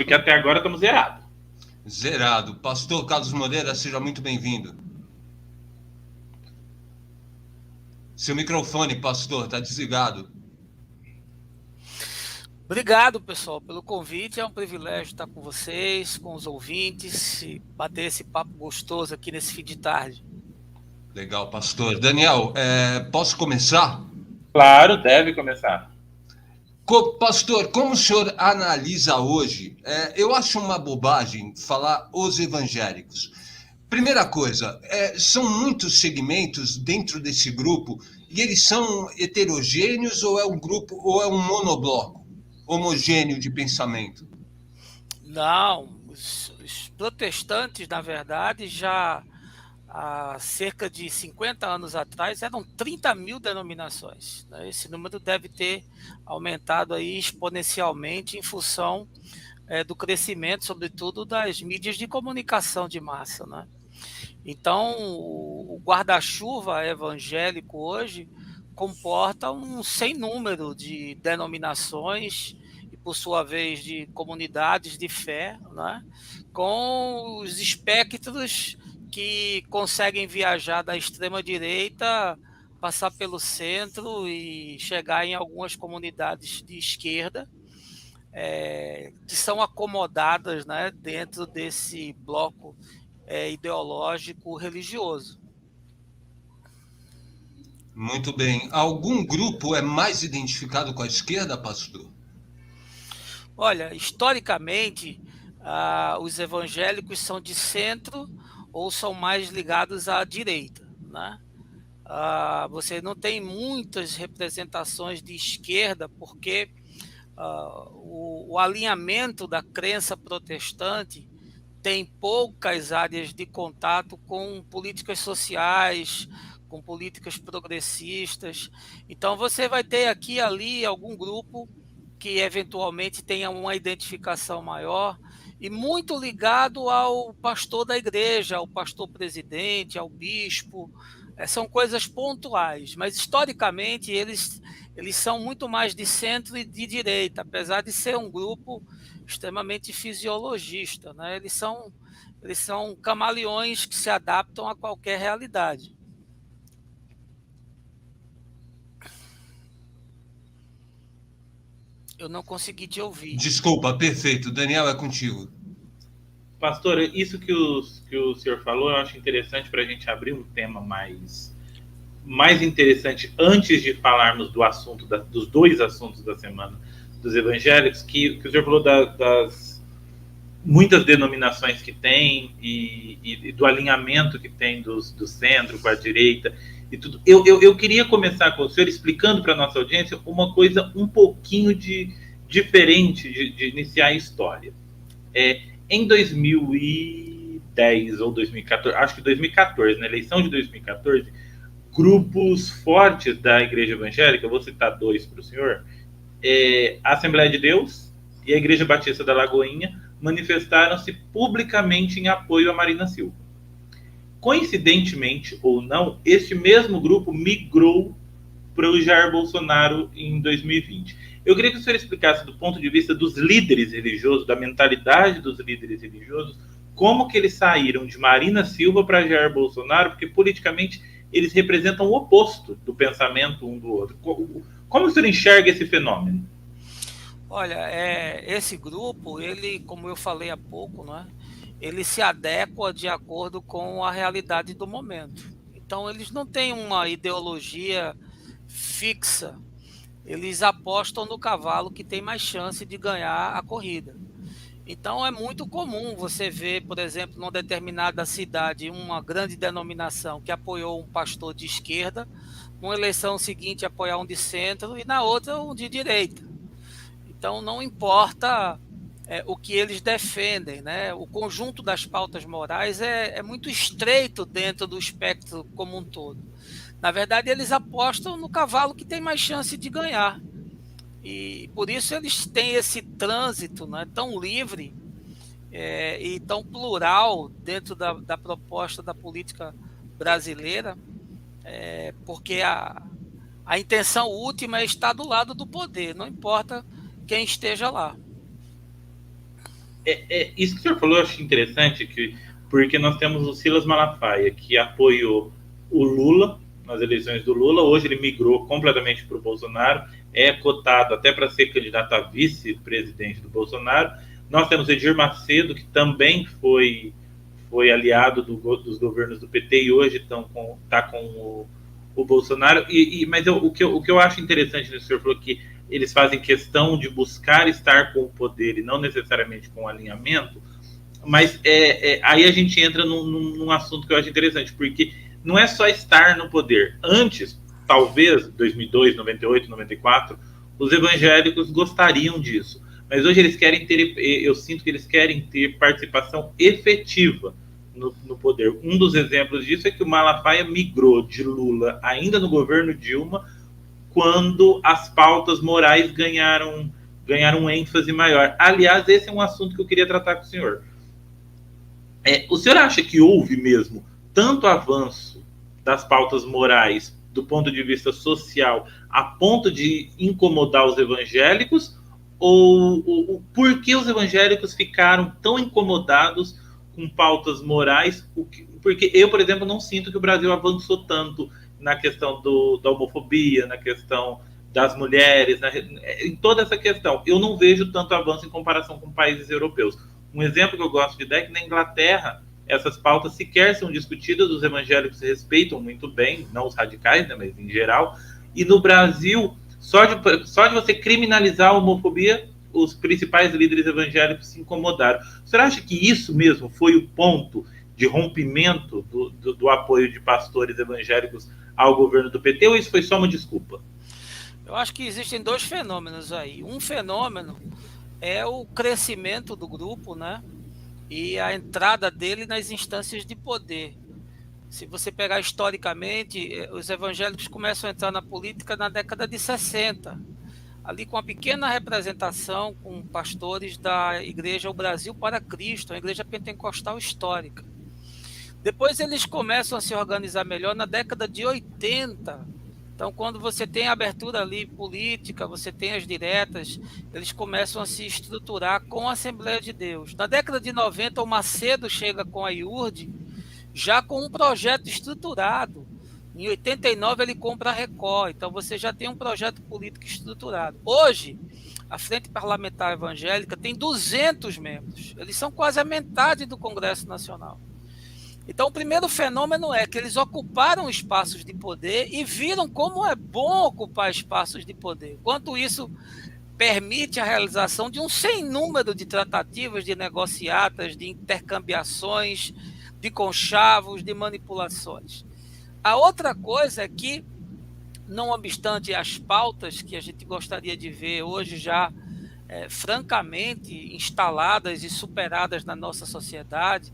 Porque até agora estamos zerados. Zerado. Pastor Carlos Moreira, seja muito bem-vindo. Seu microfone, pastor, está desligado. Obrigado, pessoal, pelo convite. É um privilégio estar com vocês, com os ouvintes, e bater esse papo gostoso aqui nesse fim de tarde. Legal, pastor. Daniel, posso começar? Claro, deve começar. Pastor, como o senhor analisa hoje? Eu acho uma bobagem falar os evangélicos. Primeira coisa, são muitos segmentos dentro desse grupo e eles são heterogêneos ou é um grupo ou é um monobloco homogêneo de pensamento? Não, os protestantes, na verdade, já há cerca de 50 anos atrás eram 30 mil denominações, né? Esse número deve ter aumentado aí exponencialmente em função do crescimento, sobretudo das mídias de comunicação de massa, né? Então, o guarda-chuva evangélico hoje comporta um sem número de denominações e, por sua vez, de comunidades de fé, né? Com os espectros que conseguem viajar da extrema-direita, passar pelo centro e chegar em algumas comunidades de esquerda, que são acomodadas, né, dentro desse bloco ideológico religioso. Muito bem. Algum grupo é mais identificado com a esquerda, pastor? Olha, historicamente, os evangélicos são de centro ou são mais ligados à direita, né? Você não tem muitas representações de esquerda porque o alinhamento da crença protestante tem poucas áreas de contato com políticas sociais, com políticas progressistas. Então você vai ter aqui e ali algum grupo que eventualmente tenha uma identificação maior e muito ligado ao pastor da igreja, ao pastor presidente, ao bispo. São coisas pontuais, mas historicamente eles são muito mais de centro e de direita, apesar de ser um grupo extremamente fisiologista, né? Eles são camaleões que se adaptam a qualquer realidade. Eu não consegui te ouvir. Desculpa, perfeito. Daniel, é contigo. Pastor, isso que o senhor falou, eu acho interessante para a gente abrir um tema mais interessante antes de falarmos do assunto dos dois assuntos da semana dos evangélicos, que o senhor falou das muitas denominações que tem e do alinhamento que tem do centro com a direita e tudo. Eu queria começar com o senhor explicando para a nossa audiência uma coisa um pouquinho diferente de iniciar a história. Em 2010 ou 2014, acho que 2014, na eleição de 2014, grupos fortes da Igreja Evangélica, vou citar dois para o senhor, a Assembleia de Deus e a Igreja Batista da Lagoinha, manifestaram-se publicamente em apoio a Marina Silva. Coincidentemente ou não, este mesmo grupo migrou para o Jair Bolsonaro em 2020. Eu queria que o senhor explicasse do ponto de vista dos líderes religiosos, da mentalidade dos líderes religiosos, como que eles saíram de Marina Silva para Jair Bolsonaro, porque politicamente eles representam o oposto do pensamento um do outro. Como o senhor enxerga esse fenômeno? Olha, esse grupo, ele, como eu falei há pouco, né, ele se adequa de acordo com a realidade do momento. Então, eles não têm uma ideologia fixa. Eles apostam no cavalo que tem mais chance de ganhar a corrida. Então é muito comum você ver, por exemplo, numa determinada cidade, uma grande denominação que apoiou um pastor de esquerda, numa eleição seguinte apoiar um de centro e na outra um de direita. Então não importa o que eles defendem, né? O conjunto das pautas morais é muito estreito dentro do espectro como um todo. Na verdade, eles apostam no cavalo que tem mais chance de ganhar. E por isso eles têm esse trânsito, né, tão livre e tão plural dentro da proposta da política brasileira, porque a intenção última é estar do lado do poder, não importa quem esteja lá. Isso que o senhor falou eu acho interessante, porque nós temos o Silas Malafaia, que apoiou o Lula nas eleições do Lula. Hoje ele migrou completamente para o Bolsonaro, é cotado até para ser candidato a vice-presidente do Bolsonaro. Nós temos Edir Macedo, que também foi aliado dos governos do PT e hoje está com o Bolsonaro. Mas o que eu acho interessante nisso, o senhor falou que eles fazem questão de buscar estar com o poder e não necessariamente com o alinhamento, mas aí a gente entra num assunto que eu acho interessante, porque não é só estar no poder. Antes, talvez, 2002, 98, 94, os evangélicos gostariam disso, mas hoje eles querem ter, eu sinto que eles querem ter participação efetiva no poder. Um dos exemplos disso é que o Malafaia migrou de Lula, ainda no governo Dilma, quando as pautas morais ganharam ênfase maior. Aliás, esse é um assunto que eu queria tratar com o senhor. O senhor acha que houve mesmo tanto avanço das pautas morais do ponto de vista social a ponto de incomodar os evangélicos? Ou por que os evangélicos ficaram tão incomodados com pautas morais? Porque eu, por exemplo, não sinto que o Brasil avançou tanto na questão da homofobia, na questão das mulheres, em toda essa questão. Eu não vejo tanto avanço em comparação com países europeus. Um exemplo que eu gosto de dar é que na Inglaterra essas pautas sequer são discutidas, os evangélicos se respeitam muito bem, não os radicais, né, mas em geral. E no Brasil, só de você criminalizar a homofobia, os principais líderes evangélicos se incomodaram. Você acha que isso mesmo foi o ponto de rompimento do apoio de pastores evangélicos ao governo do PT, ou isso foi só uma desculpa? Eu acho que existem dois fenômenos aí. Um fenômeno é o crescimento do grupo, né? E a entrada dele nas instâncias de poder. Se você pegar historicamente, os evangélicos começam a entrar na política na década de 60, ali com uma pequena representação com pastores da Igreja O Brasil para Cristo, a igreja pentecostal histórica. Depois eles começam a se organizar melhor na década de 80. Então, quando você tem a abertura ali política, você tem as diretas, eles começam a se estruturar com a Assembleia de Deus. Na década de 90, o Macedo chega com a IURD, já com um projeto estruturado. Em 89, ele compra a Record. Então, você já tem um projeto político estruturado. Hoje, a Frente Parlamentar Evangélica tem 200 membros. Eles são quase a metade do Congresso Nacional. Então, o primeiro fenômeno é que eles ocuparam espaços de poder e viram como é bom ocupar espaços de poder. Quanto isso permite a realização de um sem número de tratativas, de negociatas, de intercambiações, de conchavos, de manipulações. A outra coisa é que, não obstante as pautas que a gente gostaria de ver hoje já francamente instaladas e superadas na nossa sociedade,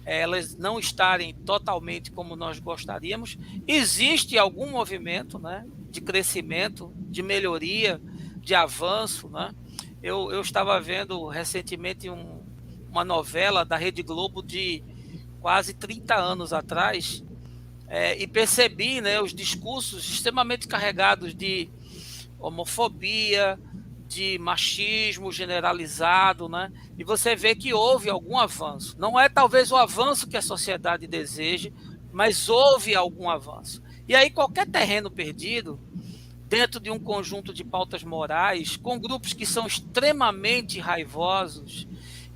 elas não estarem totalmente como nós gostaríamos, existe algum movimento, né, de crescimento, de melhoria, de avanço, né? Eu estava vendo recentemente uma novela da Rede Globo de quase 30 anos atrás, e percebi, né, os discursos extremamente carregados de homofobia, de machismo generalizado, né? E você vê que houve algum avanço. Não é talvez o avanço que a sociedade deseje, mas houve algum avanço. E aí qualquer terreno perdido, dentro de um conjunto de pautas morais, com grupos que são extremamente raivosos,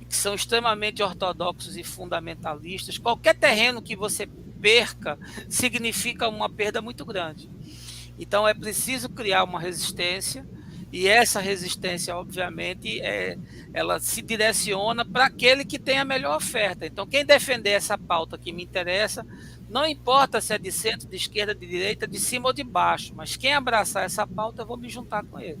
que são extremamente ortodoxos e fundamentalistas, qualquer terreno que você perca significa uma perda muito grande. Então é preciso criar uma resistência, e essa resistência, obviamente, ela se direciona para aquele que tem a melhor oferta. Então, quem defender essa pauta que me interessa, não importa se é de centro, de esquerda, de direita, de cima ou de baixo, mas quem abraçar essa pauta, eu vou me juntar com ele.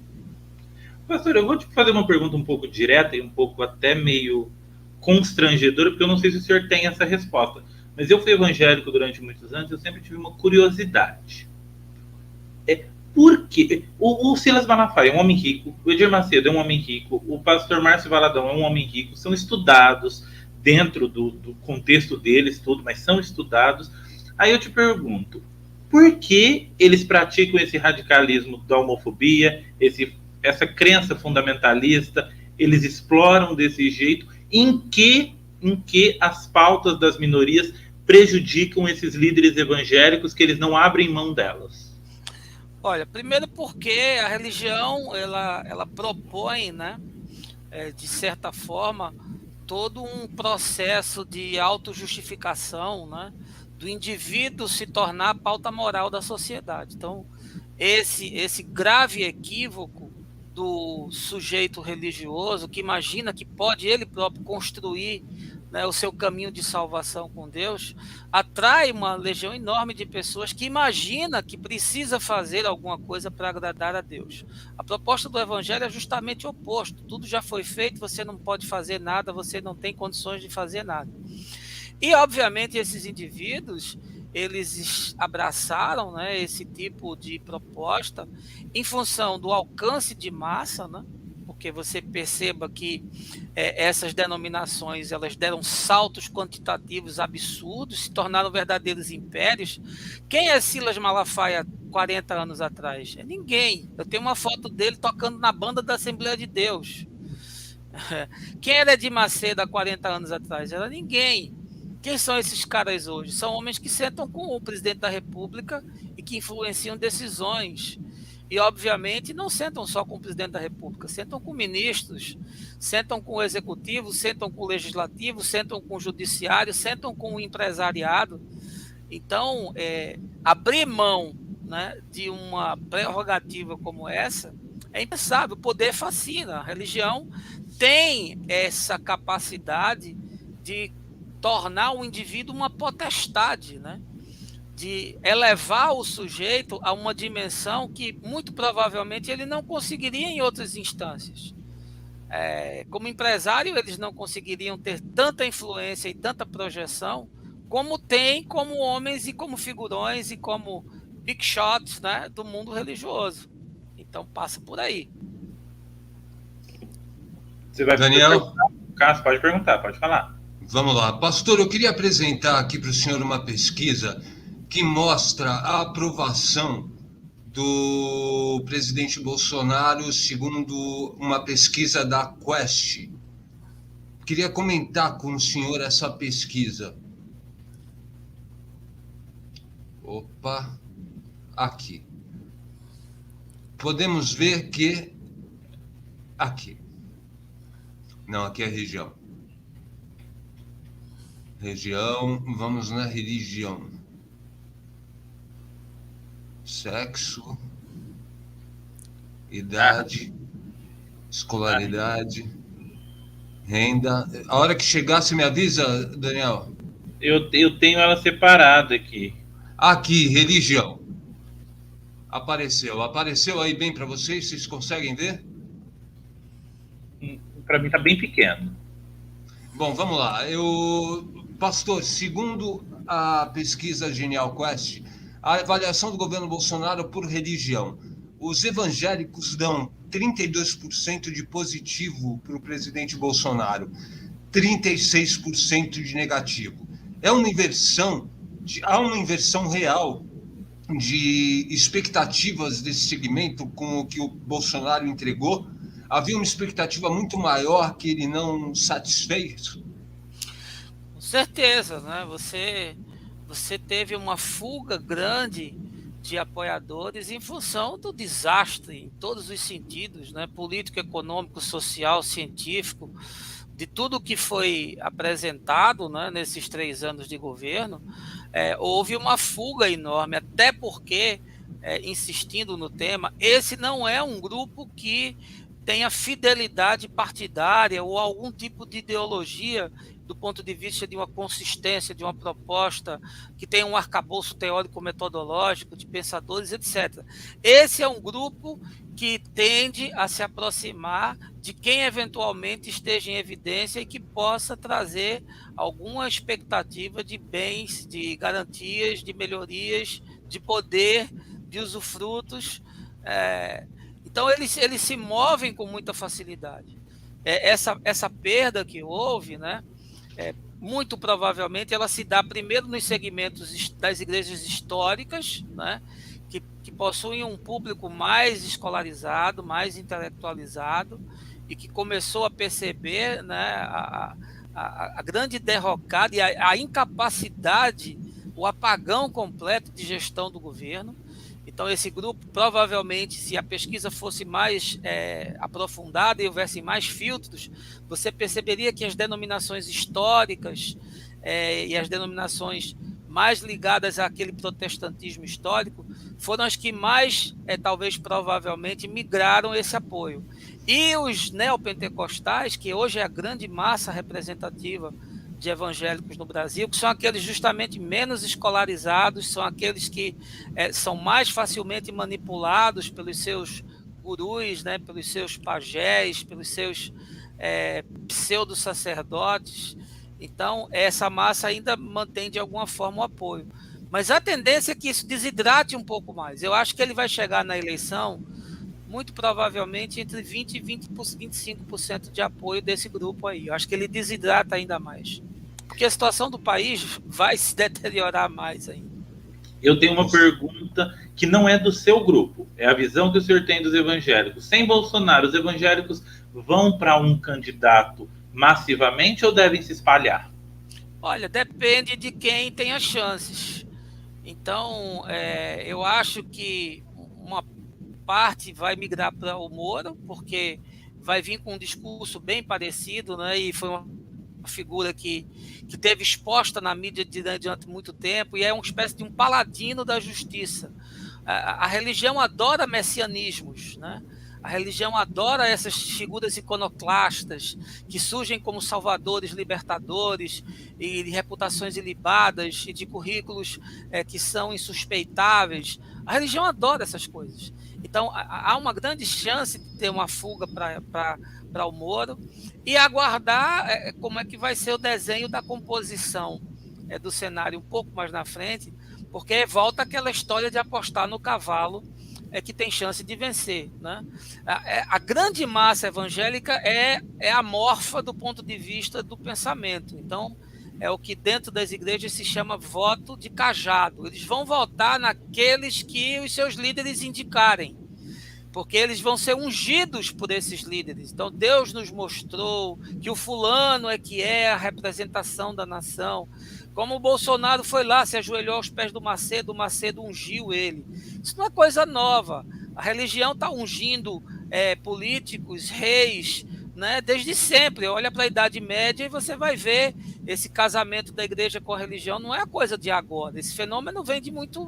Pastor, eu vou te fazer uma pergunta um pouco direta e um pouco até meio constrangedora, porque eu não sei se o senhor tem essa resposta. Mas eu fui evangélico durante muitos anos e eu sempre tive uma curiosidade. Por quê? O Silas Malafaia é um homem rico, o Edir Macedo é um homem rico, o pastor Márcio Valadão é um homem rico, são estudados dentro do contexto deles, tudo, mas são estudados. Aí eu te pergunto, por que eles praticam esse radicalismo da homofobia, essa crença fundamentalista, eles exploram desse jeito, em que as pautas das minorias prejudicam esses líderes evangélicos, que eles não abrem mão delas? Olha, primeiro porque a religião ela propõe, né, de certa forma, todo um processo de autojustificação, né, do indivíduo se tornar a pauta moral da sociedade. Então, esse grave equívoco do sujeito religioso que imagina que pode ele próprio construir, né, o seu caminho de salvação com Deus, atrai uma legião enorme de pessoas que imagina que precisa fazer alguma coisa para agradar a Deus. A proposta do Evangelho é justamente o oposto. Tudo já foi feito, você não pode fazer nada, você não tem condições de fazer nada. E, obviamente, esses indivíduos, eles abraçaram, né, esse tipo de proposta em função do alcance de massa, né, porque você perceba que essas denominações elas deram saltos quantitativos absurdos, se tornaram verdadeiros impérios. Quem é Silas Malafaia 40 anos atrás? É ninguém. Eu tenho uma foto dele tocando na banda da Assembleia de Deus. Quem era Edir Macedo há 40 anos atrás? Era ninguém. Quem são esses caras hoje? São homens que sentam com o presidente da República e que influenciam decisões. E, obviamente, não sentam só com o presidente da República, sentam com ministros, sentam com o executivo, sentam com o legislativo, sentam com o judiciário, sentam com o empresariado. Então, abrir mão, né, de uma prerrogativa como essa é impensável. O poder fascina. A religião tem essa capacidade de tornar o indivíduo uma potestade, né? De elevar o sujeito a uma dimensão que muito provavelmente ele não conseguiria em outras instâncias. Como empresário, eles não conseguiriam ter tanta influência e tanta projeção como tem como homens e como figurões e como big shots, né, do mundo religioso. Então passa por aí. Você vai Daniel? Cássio, pode perguntar, pode falar. Vamos lá. Pastor, eu queria apresentar aqui para o senhor uma pesquisa que mostra a aprovação do presidente Bolsonaro, segundo uma pesquisa da Quest. Queria comentar com o senhor essa pesquisa. Opa, aqui. Podemos ver que... Aqui. Não, aqui é a região. Região, vamos na religião. Sexo, idade, escolaridade, renda. A hora que chegar, você me avisa, Daniel? Eu tenho ela separada aqui. Aqui, religião. Apareceu aí bem para vocês? Vocês conseguem ver? Para mim está bem pequeno. Bom, vamos lá. Pastor, segundo a pesquisa Genial Quest, a avaliação do governo Bolsonaro por religião, os evangélicos dão 32% de positivo para o presidente Bolsonaro, 36% de negativo. Há uma inversão real de expectativas desse segmento com o que o Bolsonaro entregou. Havia uma expectativa muito maior que ele não satisfez? Com certeza, né? Você teve uma fuga grande de apoiadores em função do desastre em todos os sentidos, né? Político, econômico, social, científico, de tudo que foi apresentado, né, nesses 3 anos de governo. Houve uma fuga enorme, até porque, insistindo no tema, esse não é um grupo que tenha fidelidade partidária ou algum tipo de ideologia do ponto de vista de uma consistência, de uma proposta que tem um arcabouço teórico-metodológico, de pensadores, etc. Esse é um grupo que tende a se aproximar de quem eventualmente esteja em evidência e que possa trazer alguma expectativa de bens, de garantias, de melhorias, de poder, de usufrutos. Então, eles se movem com muita facilidade. Essa perda que houve, né, muito provavelmente ela se dá primeiro nos segmentos das igrejas históricas, né, que possuem um público mais escolarizado, mais intelectualizado, e que começou a perceber, né, a grande derrocada e a incapacidade, o apagão completo de gestão do governo. Então, esse grupo, provavelmente, se a pesquisa fosse mais aprofundada e houvesse mais filtros, você perceberia que as denominações históricas e as denominações mais ligadas àquele protestantismo histórico foram as que mais, talvez, provavelmente, migraram esse apoio. E os neopentecostais, que hoje é a grande massa representativa de evangélicos no Brasil, que são aqueles justamente menos escolarizados, são aqueles que são mais facilmente manipulados pelos seus gurus, né, pelos seus pajés, pelos seus pseudo-sacerdotes. Então, essa massa ainda mantém de alguma forma o apoio. Mas a tendência é que isso desidrate um pouco mais. Eu acho que ele vai chegar na eleição, muito provavelmente, entre 20% e 25% de apoio desse grupo aí. Eu acho que ele desidrata ainda mais. Porque a situação do país vai se deteriorar mais ainda. Eu tenho uma pergunta que não é do seu grupo, é a visão que o senhor tem dos evangélicos. Sem Bolsonaro, os evangélicos vão para um candidato massivamente ou devem se espalhar? Olha, depende de quem tem as chances. Então, eu acho que uma parte vai migrar para o Moro, porque vai vir com um discurso bem parecido, né? E foi uma figura que teve exposta na mídia durante muito tempo e é uma espécie de um paladino da justiça. A religião adora messianismos, né? A religião adora essas figuras iconoclastas que surgem como salvadores, libertadores, e de reputações ilibadas e de currículos que são insuspeitáveis. A religião adora essas coisas. Então, há uma grande chance de ter uma fuga para o Moro e aguardar como é que vai ser o desenho da composição do cenário um pouco mais na frente, porque volta aquela história de apostar no cavalo que tem chance de vencer, né? A grande massa evangélica é amorfa do ponto de vista do pensamento. Então, é o que dentro das igrejas se chama voto de cajado. Eles vão votar naqueles que os seus líderes indicarem, porque eles vão ser ungidos por esses líderes. Então, Deus nos mostrou que o fulano que é a representação da nação. Como o Bolsonaro foi lá, se ajoelhou aos pés do Macedo, o Macedo ungiu ele. Isso não é coisa nova. A religião está ungindo políticos, reis, né, desde sempre. Olha para a Idade Média e você vai ver esse casamento da igreja com a religião não é coisa de agora. Esse fenômeno vem de muito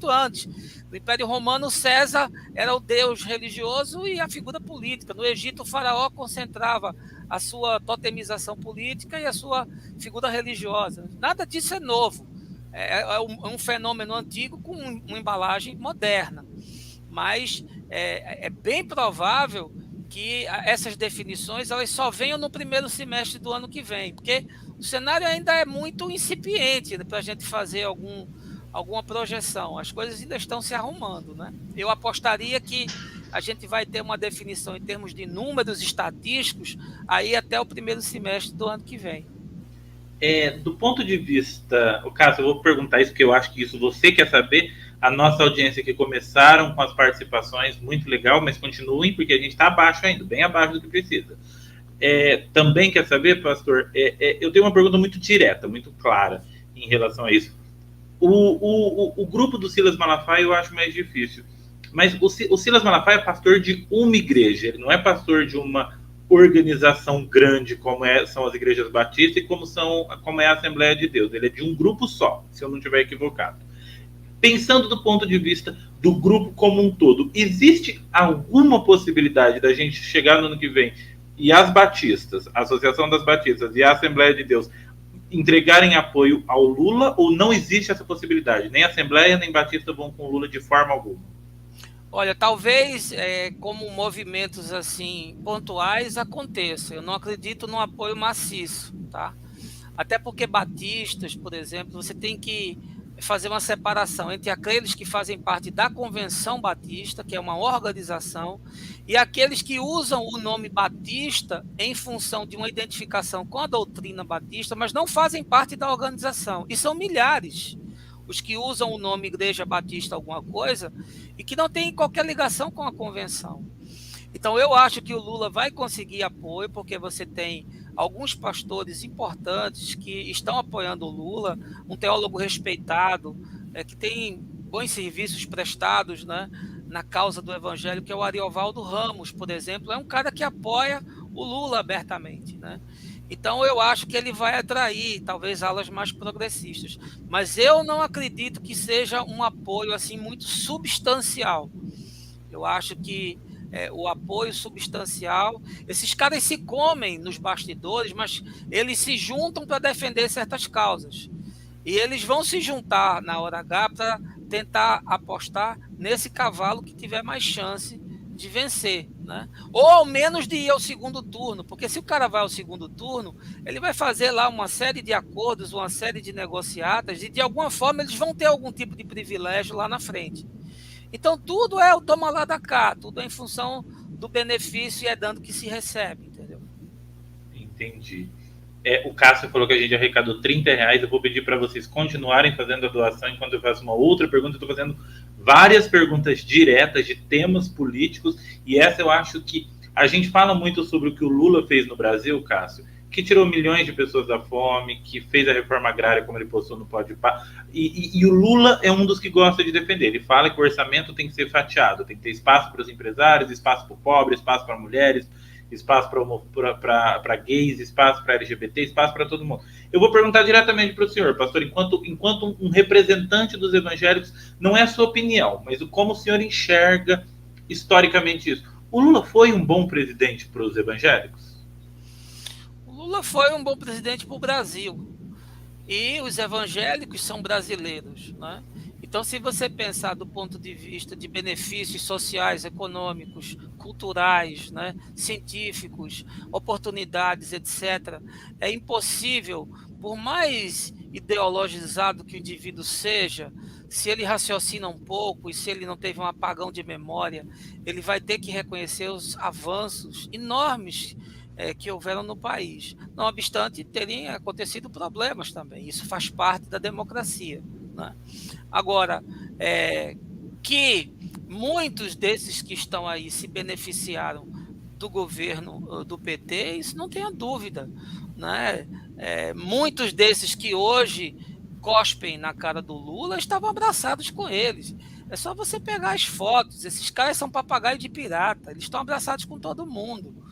antes. No Império Romano, César era o deus religioso e a figura política. No Egito, o faraó concentrava a sua totemização política e a sua figura religiosa. Nada disso é novo. É um fenômeno antigo com uma embalagem moderna. Mas é bem provável que essas definições elas só venham no primeiro semestre do ano que vem, porque o cenário ainda é muito incipiente, né, para a gente fazer alguma projeção. As coisas ainda estão se arrumando, né? Eu apostaria que a gente vai ter uma definição em termos de números estatísticos aí até o primeiro semestre do ano que vem. Do ponto de vista... Cássio, eu vou perguntar isso, porque eu acho que isso você quer saber. A nossa audiência que começaram com as participações, muito legal, mas continuem, porque a gente está abaixo ainda, bem abaixo do que precisa. Também quer saber, pastor, eu tenho uma pergunta muito direta, muito clara em relação a isso. O grupo do Silas Malafaia eu acho mais difícil, mas o Silas Malafaia é pastor de uma igreja, ele não é pastor de uma organização grande como são as igrejas batistas e como é a Assembleia de Deus. Ele é de um grupo só, se eu não estiver equivocado. Pensando do ponto de vista do grupo como um todo, existe alguma possibilidade da gente chegar no ano que vem e as batistas, a Associação das Batistas e a Assembleia de Deus entregarem apoio ao Lula, ou não existe essa possibilidade? Nem a Assembleia nem Batista vão com o Lula de forma alguma? Olha, talvez como movimentos assim pontuais aconteça. Eu não acredito num apoio maciço, tá? Até porque batistas, por exemplo, você tem que fazer uma separação entre aqueles que fazem parte da Convenção Batista, que é uma organização, e aqueles que usam o nome Batista em função de uma identificação com a doutrina batista, mas não fazem parte da organização. E são milhares os que usam o nome Igreja Batista alguma coisa e que não tem qualquer ligação com a convenção. Então, eu acho que o Lula vai conseguir apoio, porque você tem alguns pastores importantes que estão apoiando o Lula, um teólogo respeitado, que tem bons serviços prestados, né, na causa do evangelho, que é o Ariovaldo Ramos, por exemplo, é um cara que apoia o Lula abertamente, né? Então, eu acho que ele vai atrair, talvez, alas mais progressistas. Mas eu não acredito que seja um apoio assim muito substancial. Eu acho que o apoio substancial, esses caras se comem nos bastidores, mas eles se juntam para defender certas causas. E eles vão se juntar na hora H para tentar apostar nesse cavalo que tiver mais chance de vencer, né? Ou ao menos de ir ao segundo turno, porque se o cara vai ao segundo turno, ele vai fazer lá uma série de acordos, uma série de negociatas, e de alguma forma eles vão ter algum tipo de privilégio lá na frente. Então, tudo é o toma lá da cá, tudo é em função do benefício e é dando que se recebe, entendeu? Entendi. O Cássio falou que a gente arrecadou R$30. Eu vou pedir para vocês continuarem fazendo a doação enquanto eu faço uma outra pergunta. Eu estou fazendo várias perguntas diretas de temas políticos, e essa eu acho que a gente fala muito sobre o que o Lula fez no Brasil, Cássio, que tirou milhões de pessoas da fome, que fez a reforma agrária, como ele postou no Podpah, e o Lula é um dos que gosta de defender. Ele fala que o orçamento tem que ser fatiado, tem que ter espaço para os empresários, espaço para o pobre, espaço para mulheres, espaço para gays, espaço para LGBT, espaço para todo mundo. Eu vou perguntar diretamente para o senhor, pastor, enquanto um representante dos evangélicos, não é a sua opinião, mas como o senhor enxerga historicamente isso. O Lula foi um bom presidente para os evangélicos? O Lula foi um bom presidente para o Brasil. E os evangélicos são brasileiros, né? Então, se você pensar do ponto de vista de benefícios sociais, econômicos, culturais, né, científicos, oportunidades, etc., é impossível, por mais ideologizado que o indivíduo seja, se ele raciocina um pouco e se ele não teve um apagão de memória, ele vai ter que reconhecer os avanços enormes que houveram no país. Não obstante, terem acontecido problemas também. Isso faz parte da democracia, né? Agora, que muitos desses que estão aí se beneficiaram do governo do PT, isso não tenha dúvida, né? Muitos desses que hoje cospem na cara do Lula estavam abraçados com eles. É só você pegar as fotos. Esses caras são papagaio de pirata. Eles estão abraçados com todo mundo.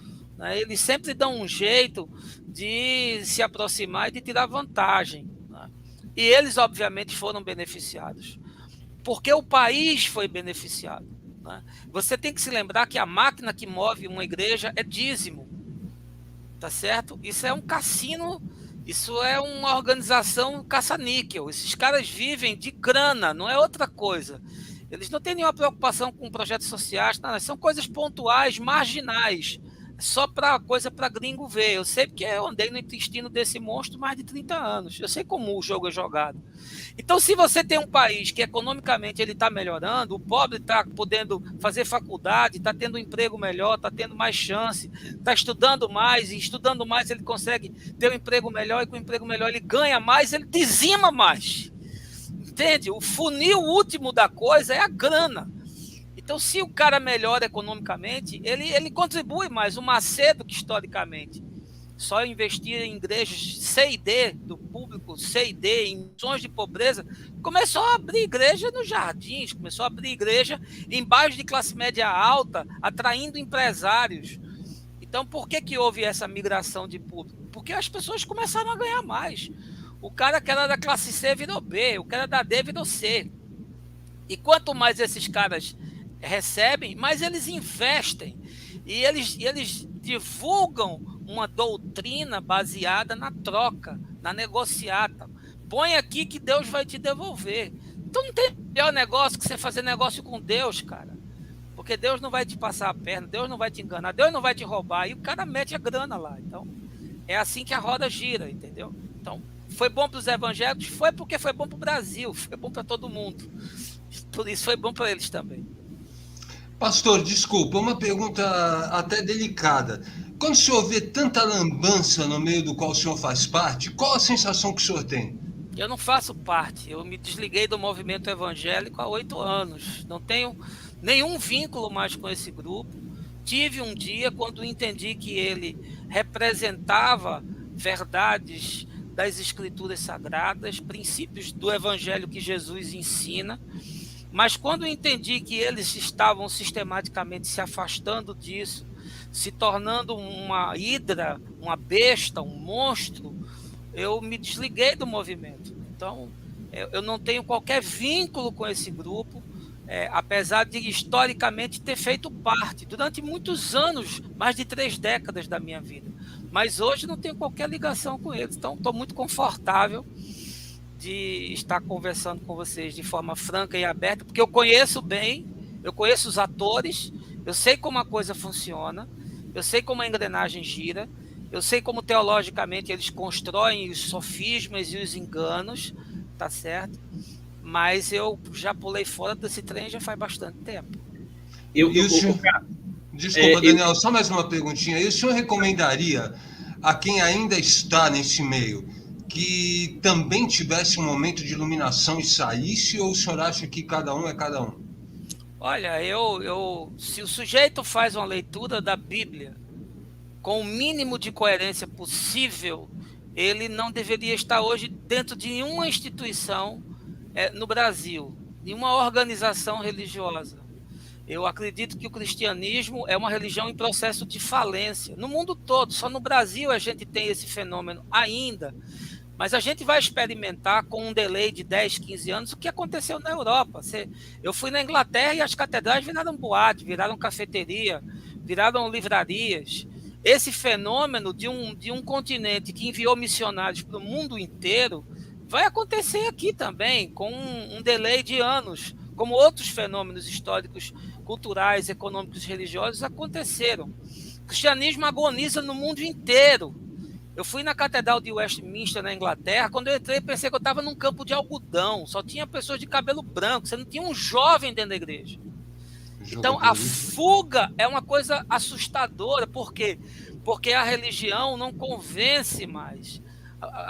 Eles sempre dão um jeito de se aproximar e de tirar vantagem, né? E eles, obviamente, foram beneficiados, porque o país foi beneficiado, né? Você tem que se lembrar que a máquina que move uma igreja é dízimo, tá certo? Isso é um cassino, isso é uma organização caça-níquel. Esses caras vivem de grana, não é outra coisa. Eles não têm nenhuma preocupação com projetos sociais, nada, são coisas pontuais, marginais, só para coisa para gringo ver. Eu sei porque eu andei no intestino desse monstro mais de 30 anos. Eu sei como o jogo é jogado. Então, se você tem um país que economicamente ele está melhorando, o pobre está podendo fazer faculdade, está tendo um emprego melhor, está tendo mais chance, está estudando mais, e estudando mais ele consegue ter um emprego melhor, e com um emprego melhor ele ganha mais, ele dizima mais. Entende? O funil último da coisa é a grana. Então, se o cara melhora economicamente, ele contribui mais. O Macedo, que historicamente só investia em igrejas C e D, do público C e D, em zonas de pobreza, começou a abrir igreja nos jardins, começou a abrir igreja em bairros de classe média alta, atraindo empresários. Então, por que houve essa migração de público? Porque as pessoas começaram a ganhar mais. O cara que era da classe C virou B, o cara da D virou C. E quanto mais esses caras recebem, mas eles investem e eles divulgam uma doutrina baseada na troca, na negociata. Põe aqui que Deus vai te devolver. Então não tem pior negócio que você fazer negócio com Deus, cara. Porque Deus não vai te passar a perna, Deus não vai te enganar, Deus não vai te roubar. E o cara mete a grana lá. Então é assim que a roda gira, entendeu? Então foi bom para os evangélicos? Foi porque foi bom para o Brasil, foi bom para todo mundo. Por isso foi bom para eles também. Pastor, desculpa, uma pergunta até delicada. Quando o senhor vê tanta lambança no meio do qual o senhor faz parte, qual a sensação que o senhor tem? Eu não faço parte, eu me desliguei do movimento evangélico há 8 anos. Não tenho nenhum vínculo mais com esse grupo. tive um dia quando entendi que ele representava verdades das Escrituras Sagradas, princípios do Evangelho que Jesus ensina, mas quando entendi que eles estavam sistematicamente se afastando disso, se tornando uma hidra, uma besta, um monstro, eu me desliguei do movimento. Então, eu não tenho qualquer vínculo com esse grupo, apesar de historicamente ter feito parte durante muitos anos, mais de 3 décadas da minha vida. Mas hoje não tenho qualquer ligação com eles. Então, estou muito confortável de estar conversando com vocês de forma franca e aberta, porque eu conheço bem, eu conheço os atores, eu sei como a coisa funciona, eu sei como a engrenagem gira, eu sei como teologicamente eles constroem os sofismas e os enganos, tá certo? Mas eu já pulei fora desse trem já faz bastante tempo. Desculpa, Daniel, só mais uma perguntinha. E o senhor recomendaria a quem ainda está nesse meio que também tivesse um momento de iluminação e saísse, ou o senhor acha que cada um é cada um? Olha, se o sujeito faz uma leitura da Bíblia com o mínimo de coerência possível, ele não deveria estar hoje dentro de nenhuma instituição no Brasil, nenhuma organização religiosa. Eu acredito que o cristianismo é uma religião em processo de falência. No mundo todo, só no Brasil a gente tem esse fenômeno ainda. Mas a gente vai experimentar com um delay de 10, 15 anos o que aconteceu na Europa. Eu fui na Inglaterra e as catedrais viraram boate, viraram cafeteria, viraram livrarias. Esse fenômeno de um continente que enviou missionários para o mundo inteiro vai acontecer aqui também, com um delay de anos, como outros fenômenos históricos, culturais, econômicos, religiosos aconteceram. O cristianismo agoniza no mundo inteiro. Eu fui na Catedral de Westminster, na Inglaterra. Quando eu entrei, pensei que eu estava num campo de algodão. Só tinha pessoas de cabelo branco. Você não tinha um jovem dentro da igreja. Então, a fuga é uma coisa assustadora. Por quê? Porque a religião não convence mais.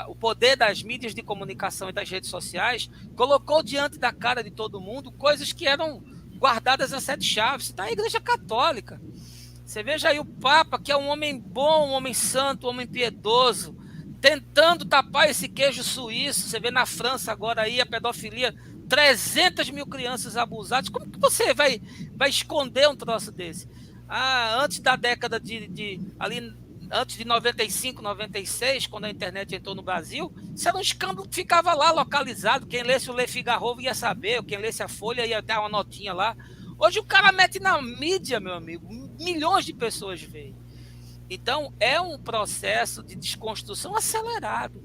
O poder das mídias de comunicação e das redes sociais colocou diante da cara de todo mundo coisas que eram guardadas a 7 chaves. Isso está a Igreja Católica. Você veja aí o Papa, que é um homem bom, um homem santo, um homem piedoso, tentando tapar esse queijo suíço. Você vê na França agora aí a pedofilia, 300 mil crianças abusadas. Como que você vai esconder um troço desse? Antes da década antes de 95, 96, quando a internet entrou no Brasil, isso era um escândalo que ficava lá localizado. Quem lesse o Le Figaro ia saber, quem lesse a Folha ia dar uma notinha lá. Hoje o cara mete na mídia, meu amigo, milhões de pessoas veem. Então, é um processo de desconstrução acelerado.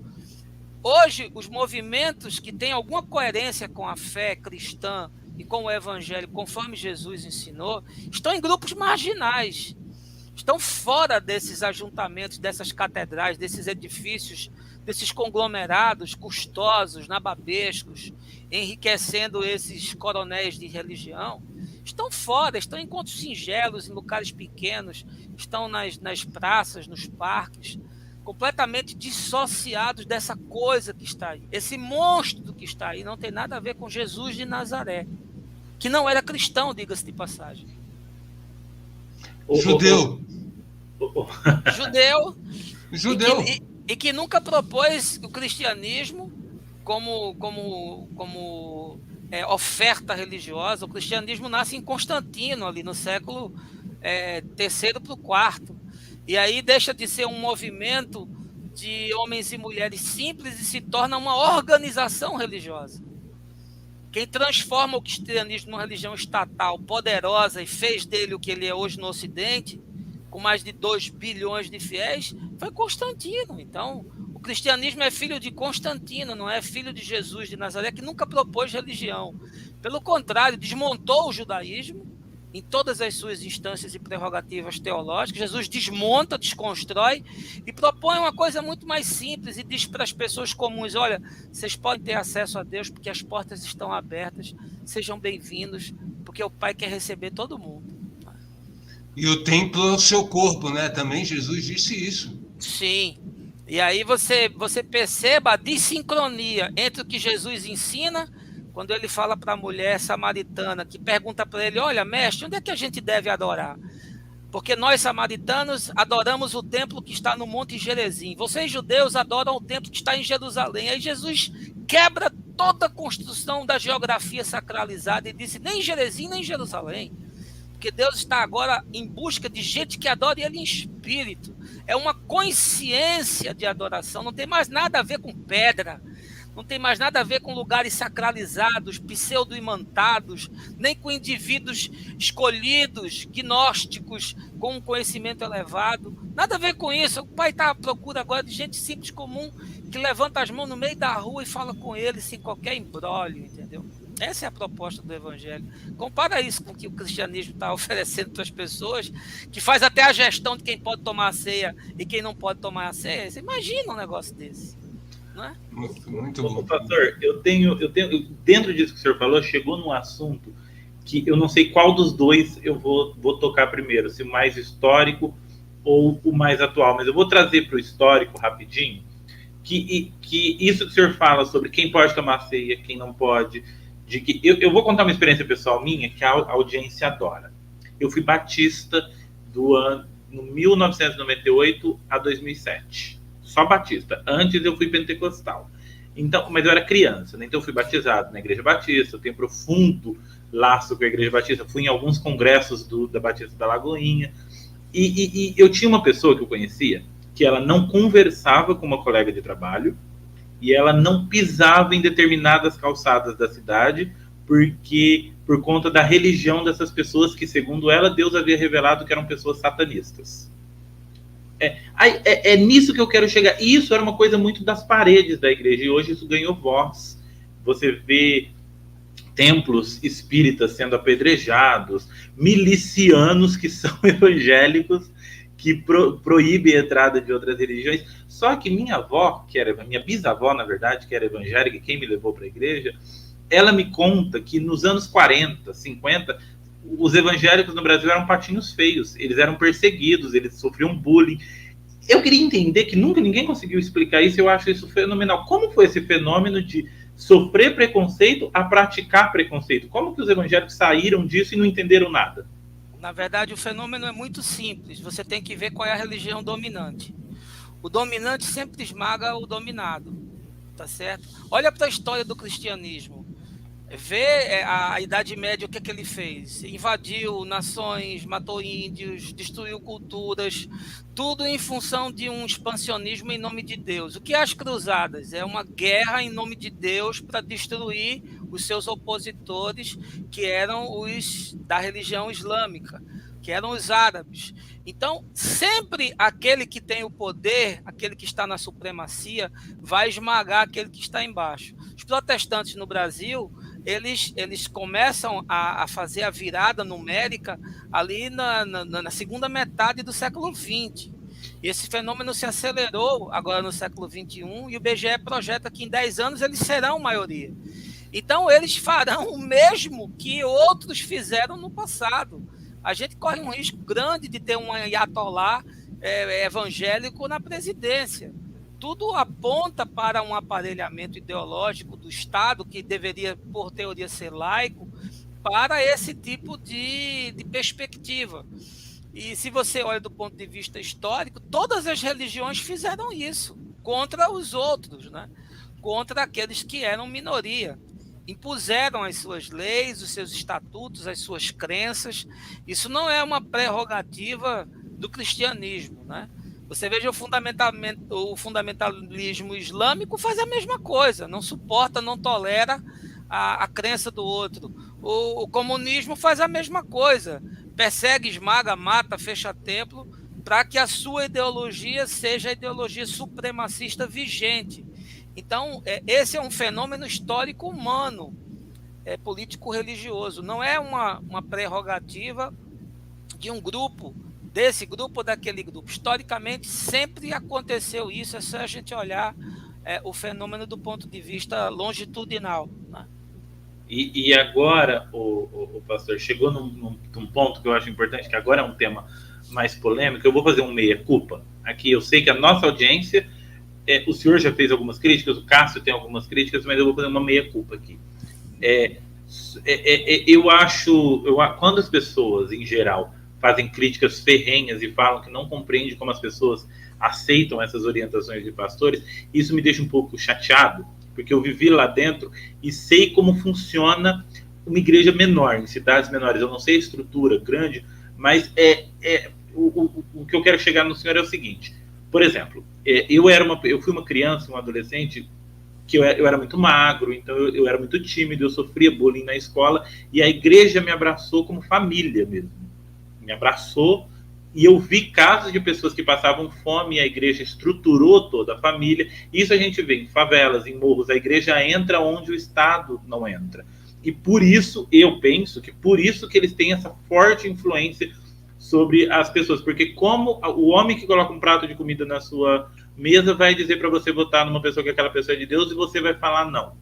Hoje, os movimentos que têm alguma coerência com a fé cristã e com o evangelho, conforme Jesus ensinou, estão em grupos marginais. Estão fora desses ajuntamentos, dessas catedrais, desses edifícios, desses conglomerados custosos, nababescos, enriquecendo esses coronéis de religião. Estão fora, estão em encontros singelos, em lugares pequenos, estão nas praças, nos parques, completamente dissociados dessa coisa que está aí. Esse monstro que está aí não tem nada a ver com Jesus de Nazaré, que não era cristão, diga-se de passagem. Judeu. Judeu. E que nunca propôs o cristianismo como oferta religiosa. O cristianismo nasce em Constantino, ali no século III para o IV. E aí deixa de ser um movimento de homens e mulheres simples e se torna uma organização religiosa. Quem transforma o cristianismo numa religião estatal poderosa e fez dele o que ele é hoje no Ocidente, com mais de 2 bilhões de fiéis, foi Constantino. Então, o cristianismo é filho de Constantino, não é filho de Jesus de Nazaré, que nunca propôs religião. Pelo contrário, desmontou o judaísmo em todas as suas instâncias e prerrogativas teológicas. Jesus desmonta, desconstrói e propõe uma coisa muito mais simples e diz para as pessoas comuns: olha, vocês podem ter acesso a Deus porque as portas estão abertas, sejam bem-vindos, porque o Pai quer receber todo mundo. E o templo é o seu corpo, né? Também Jesus disse isso. Sim. E aí você perceba a dissincronia entre o que Jesus ensina, quando ele fala para a mulher samaritana, que pergunta para ele: olha, mestre, onde é que a gente deve adorar? Porque nós, samaritanos, adoramos o templo que está no Monte Gerizim. Vocês, judeus, adoram o templo que está em Jerusalém. Aí Jesus quebra toda a construção da geografia sacralizada e disse, nem Gerizim, nem Jerusalém. Porque Deus está agora em busca de gente que adore Ele em espírito. É uma consciência de adoração, não tem mais nada a ver com pedra, não tem mais nada a ver com lugares sacralizados, pseudo-imantados, nem com indivíduos escolhidos, gnósticos, com um conhecimento elevado. Nada a ver com isso. O Pai está à procura agora de gente simples, comum, que levanta as mãos no meio da rua e fala com ele sem qualquer imbróglio, entendeu? Essa é a proposta do Evangelho. Compara isso com o que o cristianismo está oferecendo para as pessoas, que faz até a gestão de quem pode tomar a ceia e quem não pode tomar a ceia. Você imagina um negócio desse, não é? Muito bom. Pastor, eu tenho, dentro disso que o senhor falou, chegou num assunto que eu não sei qual dos dois eu vou tocar primeiro, se o mais histórico ou o mais atual, mas eu vou trazer para o histórico rapidinho, que isso que o senhor fala sobre quem pode tomar ceia, quem não pode, de que eu vou contar uma experiência pessoal minha que a audiência adora. Eu fui batista do ano no 1998 a 2007. Só batista. Antes eu fui pentecostal. Então, mas eu era criança, né? Então eu fui batizado na Igreja Batista, eu tenho profundo laço com a Igreja Batista, fui em alguns congressos da Batista da Lagoinha, e eu tinha uma pessoa que eu conhecia, que ela não conversava com uma colega de trabalho, e ela não pisava em determinadas calçadas da cidade, porque por conta da religião dessas pessoas que, segundo ela, Deus havia revelado que eram pessoas satanistas. É nisso que eu quero chegar. E isso era uma coisa muito das paredes da igreja, e hoje isso ganhou voz. Você vê templos espíritas sendo apedrejados, milicianos que são evangélicos, que proíbe a entrada de outras religiões. Só que minha avó, minha bisavó, na verdade, que era evangélica, quem me levou para a igreja, ela me conta que nos anos 40, 50, os evangélicos no Brasil eram patinhos feios, eles eram perseguidos, eles sofriam bullying. Eu queria entender que nunca ninguém conseguiu explicar isso, eu acho isso fenomenal. Como foi esse fenômeno de sofrer preconceito a praticar preconceito? Como que os evangélicos saíram disso e não entenderam nada? Na verdade, o fenômeno é muito simples. Você tem que ver qual é a religião dominante. O dominante sempre esmaga o dominado, tá certo? Olha para a história do cristianismo. Vê a Idade Média, o que ele fez? Invadiu nações, matou índios, destruiu culturas, tudo em função de um expansionismo em nome de Deus. O que é as cruzadas? É uma guerra em nome de Deus para destruir os seus opositores, que eram os da religião islâmica, que eram os árabes. Então, sempre aquele que tem o poder, aquele que está na supremacia, vai esmagar aquele que está embaixo. Os protestantes no Brasil, eles começam a fazer a virada numérica ali na segunda metade do século XX. E esse fenômeno se acelerou agora no século XXI, e o IBGE projeta que em 10 anos eles serão maioria. Então, eles farão o mesmo que outros fizeram no passado. A gente corre um risco grande de ter um ayatolá evangélico na presidência. Tudo aponta para um aparelhamento ideológico do Estado, que deveria, por teoria, ser laico, para esse tipo de perspectiva. E se você olha do ponto de vista histórico, todas as religiões fizeram isso, contra os outros, né? Contra aqueles que eram minoria. Impuseram as suas leis, os seus estatutos, as suas crenças. Isso não é uma prerrogativa do cristianismo, né? Você veja o fundamentalismo islâmico faz a mesma coisa, não suporta, não tolera a crença do outro. O comunismo faz a mesma coisa, persegue, esmaga, mata, fecha templo, para que a sua ideologia seja a ideologia supremacista vigente. Então, esse é um fenômeno histórico humano, político-religioso, não é uma prerrogativa de um grupo, desse grupo ou daquele grupo. Historicamente, sempre aconteceu isso, é só a gente olhar o fenômeno do ponto de vista longitudinal, né? E agora, o pastor, chegou num ponto que eu acho importante, que agora é um tema mais polêmico. Eu vou fazer um meia-culpa. Aqui eu sei que a nossa audiência, o senhor já fez algumas críticas, o Cássio tem algumas críticas, mas eu vou fazer uma meia-culpa aqui. Eu acho, quando as pessoas, em geral, fazem críticas ferrenhas e falam que não compreendem como as pessoas aceitam essas orientações de pastores. Isso me deixa um pouco chateado, porque eu vivi lá dentro e sei como funciona uma igreja menor, em cidades menores. Eu não sei a estrutura grande, mas o que eu quero chegar no senhor é o seguinte. Por exemplo, eu fui uma criança, um adolescente, que eu era muito magro, então eu era muito tímido, eu sofria bullying na escola, e a igreja me abraçou como família mesmo. Me abraçou, e eu vi casos de pessoas que passavam fome, e a igreja estruturou toda a família. Isso a gente vê em favelas, em morros, a igreja entra onde o Estado não entra. E por isso, eu penso que por isso que eles têm essa forte influência sobre as pessoas, porque como o homem que coloca um prato de comida na sua mesa vai dizer para você votar numa pessoa que aquela pessoa é de Deus, e você vai falar não.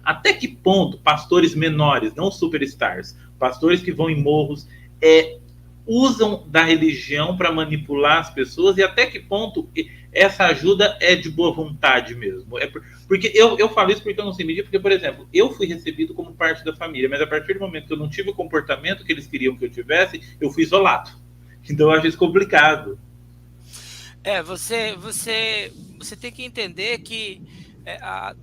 Até que ponto pastores menores, não superstars, pastores que vão em morros, usam da religião para manipular as pessoas, e até que ponto essa ajuda é de boa vontade mesmo? Porque eu falo isso porque eu não sei medir, porque, por exemplo, eu fui recebido como parte da família, mas a partir do momento que eu não tive o comportamento que eles queriam que eu tivesse, eu fui isolado. Então eu acho isso complicado. Você tem que entender que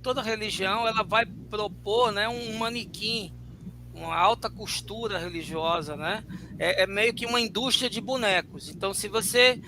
toda religião ela vai propor, né, um manequim, uma alta costura religiosa, né? É meio que uma indústria de bonecos. Então, se você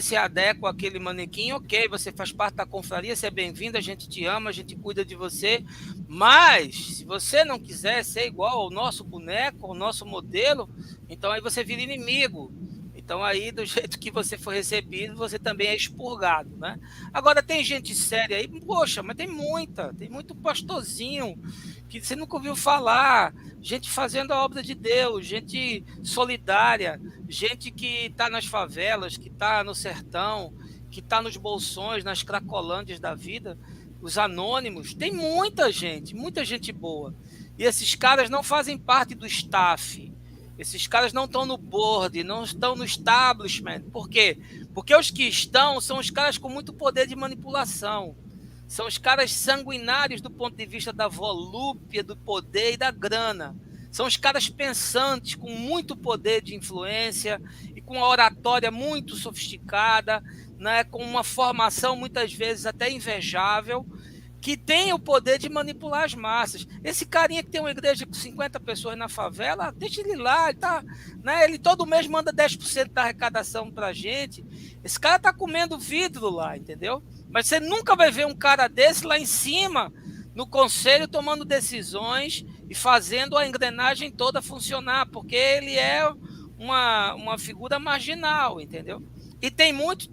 se adequa àquele manequim, ok, você faz parte da confraria, você é bem-vindo, a gente te ama, a gente cuida de você. Mas, se você não quiser ser igual ao nosso boneco, ao nosso modelo, então aí você vira inimigo. Então, aí, do jeito que você foi recebido, você também é expurgado, né? Agora, tem gente séria aí, poxa, mas tem muito pastorzinho que você nunca ouviu falar, gente fazendo a obra de Deus, gente solidária, gente que está nas favelas, que está no sertão, que está nos bolsões, nas cracolândias da vida, os anônimos, tem muita gente boa. E esses caras não fazem parte do staff. Esses caras não estão no board, não estão no establishment. Por quê? Porque os que estão são os caras com muito poder de manipulação. São os caras sanguinários do ponto de vista da volúpia, do poder e da grana. São os caras pensantes, com muito poder de influência e com uma oratória muito sofisticada, né, com uma formação muitas vezes até invejável, que tem o poder de manipular as massas. Esse carinha que tem uma igreja com 50 pessoas na favela, deixa ele lá, ele todo mês manda 10% da arrecadação pra gente. Esse cara tá comendo vidro lá, entendeu? Mas você nunca vai ver um cara desse lá em cima, no conselho, tomando decisões e fazendo a engrenagem toda funcionar, porque ele é uma figura marginal, entendeu? E tem muitos,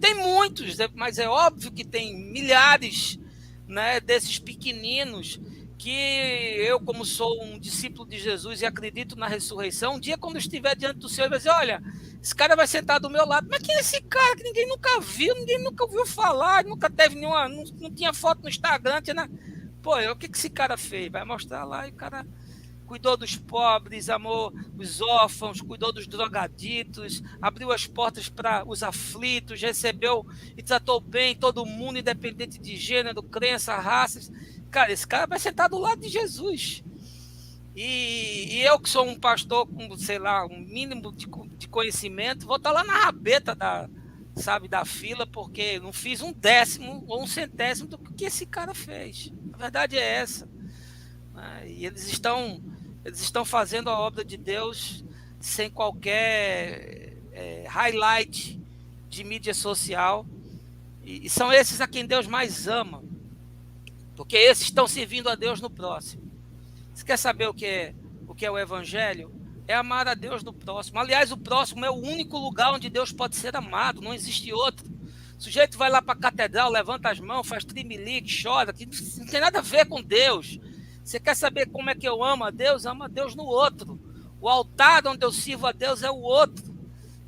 mas é óbvio que tem milhares, né, desses pequeninos que eu, como sou um discípulo de Jesus e acredito na ressurreição, um dia quando estiver diante do Senhor, vai dizer, olha, esse cara vai sentar do meu lado, mas quem é esse cara que ninguém nunca viu, ninguém nunca ouviu falar, nunca teve nenhuma, não tinha foto no Instagram, o que esse cara fez? Vai mostrar lá, e o cara cuidou dos pobres, amou os órfãos, cuidou dos drogaditos, abriu as portas para os aflitos, recebeu e tratou bem todo mundo, independente de gênero, crença, raças. Cara, esse cara vai sentar do lado de Jesus. E eu que sou um pastor com, sei lá, um mínimo de conhecimento, vou estar lá na rabeta da fila, porque não fiz um décimo ou um centésimo do que esse cara fez. A verdade é essa. E eles estão fazendo a obra de Deus sem qualquer highlight de mídia social. E são esses a quem Deus mais ama. Porque esses estão servindo a Deus no próximo. Você quer saber o que é o Evangelho? É amar a Deus no próximo. Aliás, o próximo é o único lugar onde Deus pode ser amado. Não existe outro. O sujeito vai lá para a catedral, levanta as mãos, faz trimelique, chora. Que não tem nada a ver com Deus. Você quer saber como é que eu amo a Deus? Amo a Deus no outro. O altar onde eu sirvo a Deus é o outro.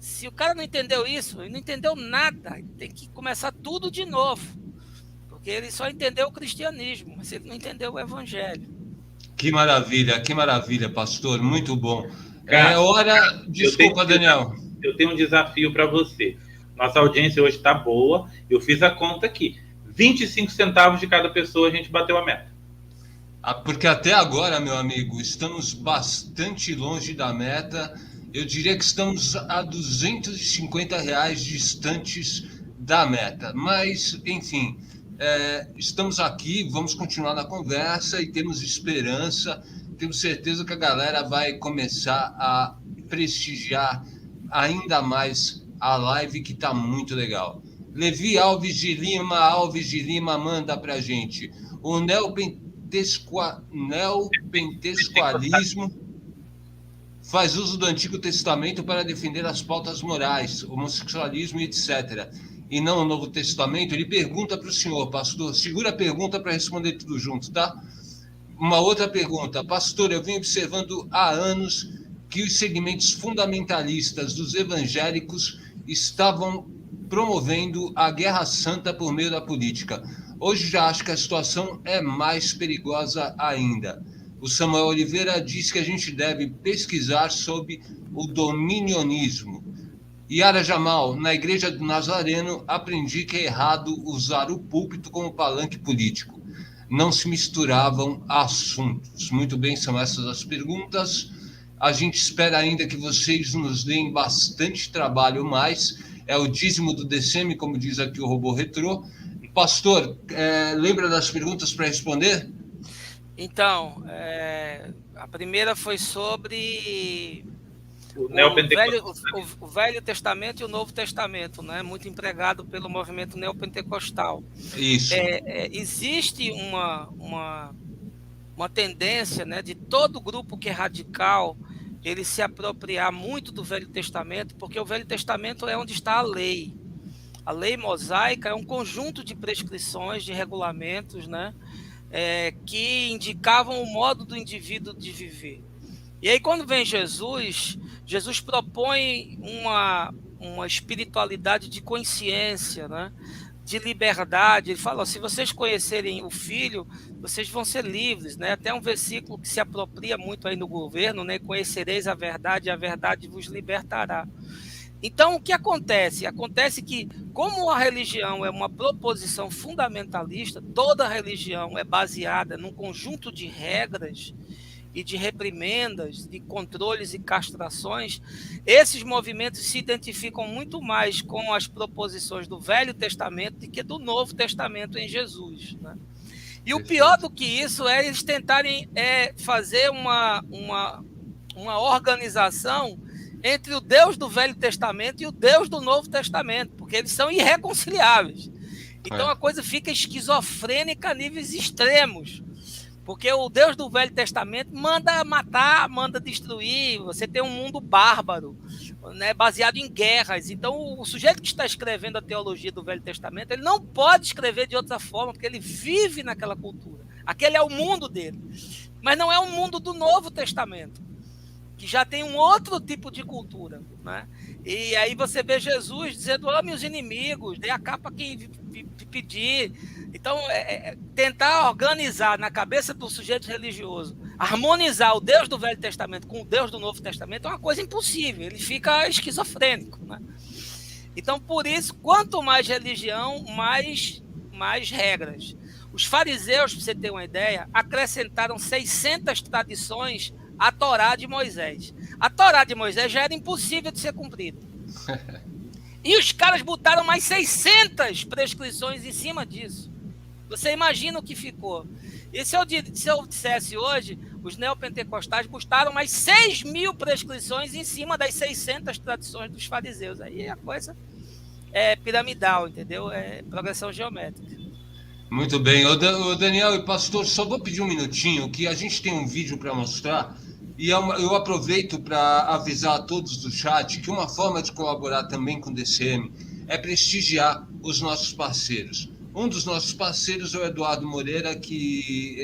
Se o cara não entendeu isso, ele não entendeu nada. Ele tem que começar tudo de novo. Porque ele só entendeu o cristianismo, mas ele não entendeu o evangelho. Que maravilha, pastor. Muito bom. Cara, hora... Desculpa, Daniel. Eu tenho um desafio para você. Nossa audiência hoje está boa. Eu fiz a conta aqui. 25 centavos de cada pessoa a gente bateu a meta. Porque até agora, meu amigo, estamos bastante longe da meta Eu diria que estamos a R$ 250 distantes da meta. Mas, enfim, estamos aqui, vamos continuar na conversa e temos esperança. Temos certeza que a galera vai começar a prestigiar ainda mais a live, que está muito legal. Levi Alves de Lima manda para a gente. O neopentecostalismo faz uso do Antigo Testamento para defender as pautas morais, homossexualismo e etc. E não o Novo Testamento. Ele pergunta para o senhor, pastor, segura a pergunta para responder tudo junto, tá? Uma outra pergunta. Pastor, eu venho observando há anos que os segmentos fundamentalistas dos evangélicos estavam promovendo a guerra santa por meio da política. Hoje já acho que a situação é mais perigosa ainda. O Samuel Oliveira diz que a gente deve pesquisar sobre o dominionismo. Yara Jamal, na Igreja do Nazareno, aprendi que é errado usar o púlpito como palanque político. Não se misturavam assuntos. Muito bem, são essas as perguntas. A gente espera ainda que vocês nos deem bastante trabalho mais. É o dízimo do DCM, como diz aqui o Robô Retrô. Pastor, lembra das perguntas para responder? Então, a primeira foi sobre o Velho Testamento e o Novo Testamento, né? Muito empregado pelo movimento neopentecostal. Isso. Existe uma tendência, né, de todo grupo que é radical, ele se apropriar muito do Velho Testamento, porque o Velho Testamento é onde está a lei. A lei mosaica é um conjunto de prescrições, de regulamentos, né, que indicavam o modo do indivíduo de viver. E aí, quando vem Jesus propõe uma espiritualidade de consciência, né, de liberdade. Ele fala, se vocês conhecerem o Filho, vocês vão ser livres, né? Até um versículo que se apropria muito aí no governo, né? Conhecereis a verdade vos libertará. Então, o que acontece? Acontece que, como a religião é uma proposição fundamentalista, toda religião é baseada num conjunto de regras e de reprimendas, de controles e castrações, esses movimentos se identificam muito mais com as proposições do Velho Testamento do que do Novo Testamento em Jesus, né? E o pior do que isso é eles tentarem fazer uma organização entre o Deus do Velho Testamento e o Deus do Novo Testamento, porque eles são irreconciliáveis. Então a coisa fica esquizofrênica a níveis extremos. Porque o Deus do Velho Testamento manda matar, manda destruir. Você tem um mundo bárbaro, né, baseado em guerras. Então, o sujeito que está escrevendo a teologia do Velho Testamento, ele não pode escrever de outra forma, porque ele vive naquela cultura. Aquele é o mundo dele. Mas não é o mundo do Novo Testamento, que já tem um outro tipo de cultura, né? E aí você vê Jesus dizendo, ame os inimigos, dê a capa que pedir. Então, tentar organizar na cabeça do sujeito religioso, harmonizar o Deus do Velho Testamento com o Deus do Novo Testamento é uma coisa impossível, ele fica esquizofrênico, né? Então, por isso, quanto mais religião, mais regras. Os fariseus, para você ter uma ideia, acrescentaram 600 tradições à Torá de Moisés. A Torá de Moisés já era impossível de ser cumprida. E os caras botaram mais 600 prescrições em cima disso. Você imagina o que ficou. E se eu dissesse hoje, os neopentecostais botaram mais 6.000 prescrições em cima das 600 tradições dos fariseus. Aí a coisa é piramidal, entendeu? É progressão geométrica. Muito bem. Ô Daniel e pastor, só vou pedir um minutinho, que a gente tem um vídeo para mostrar. E eu aproveito para avisar a todos do chat que uma forma de colaborar também com o DCM é prestigiar os nossos parceiros. Um dos nossos parceiros é o Eduardo Moreira, que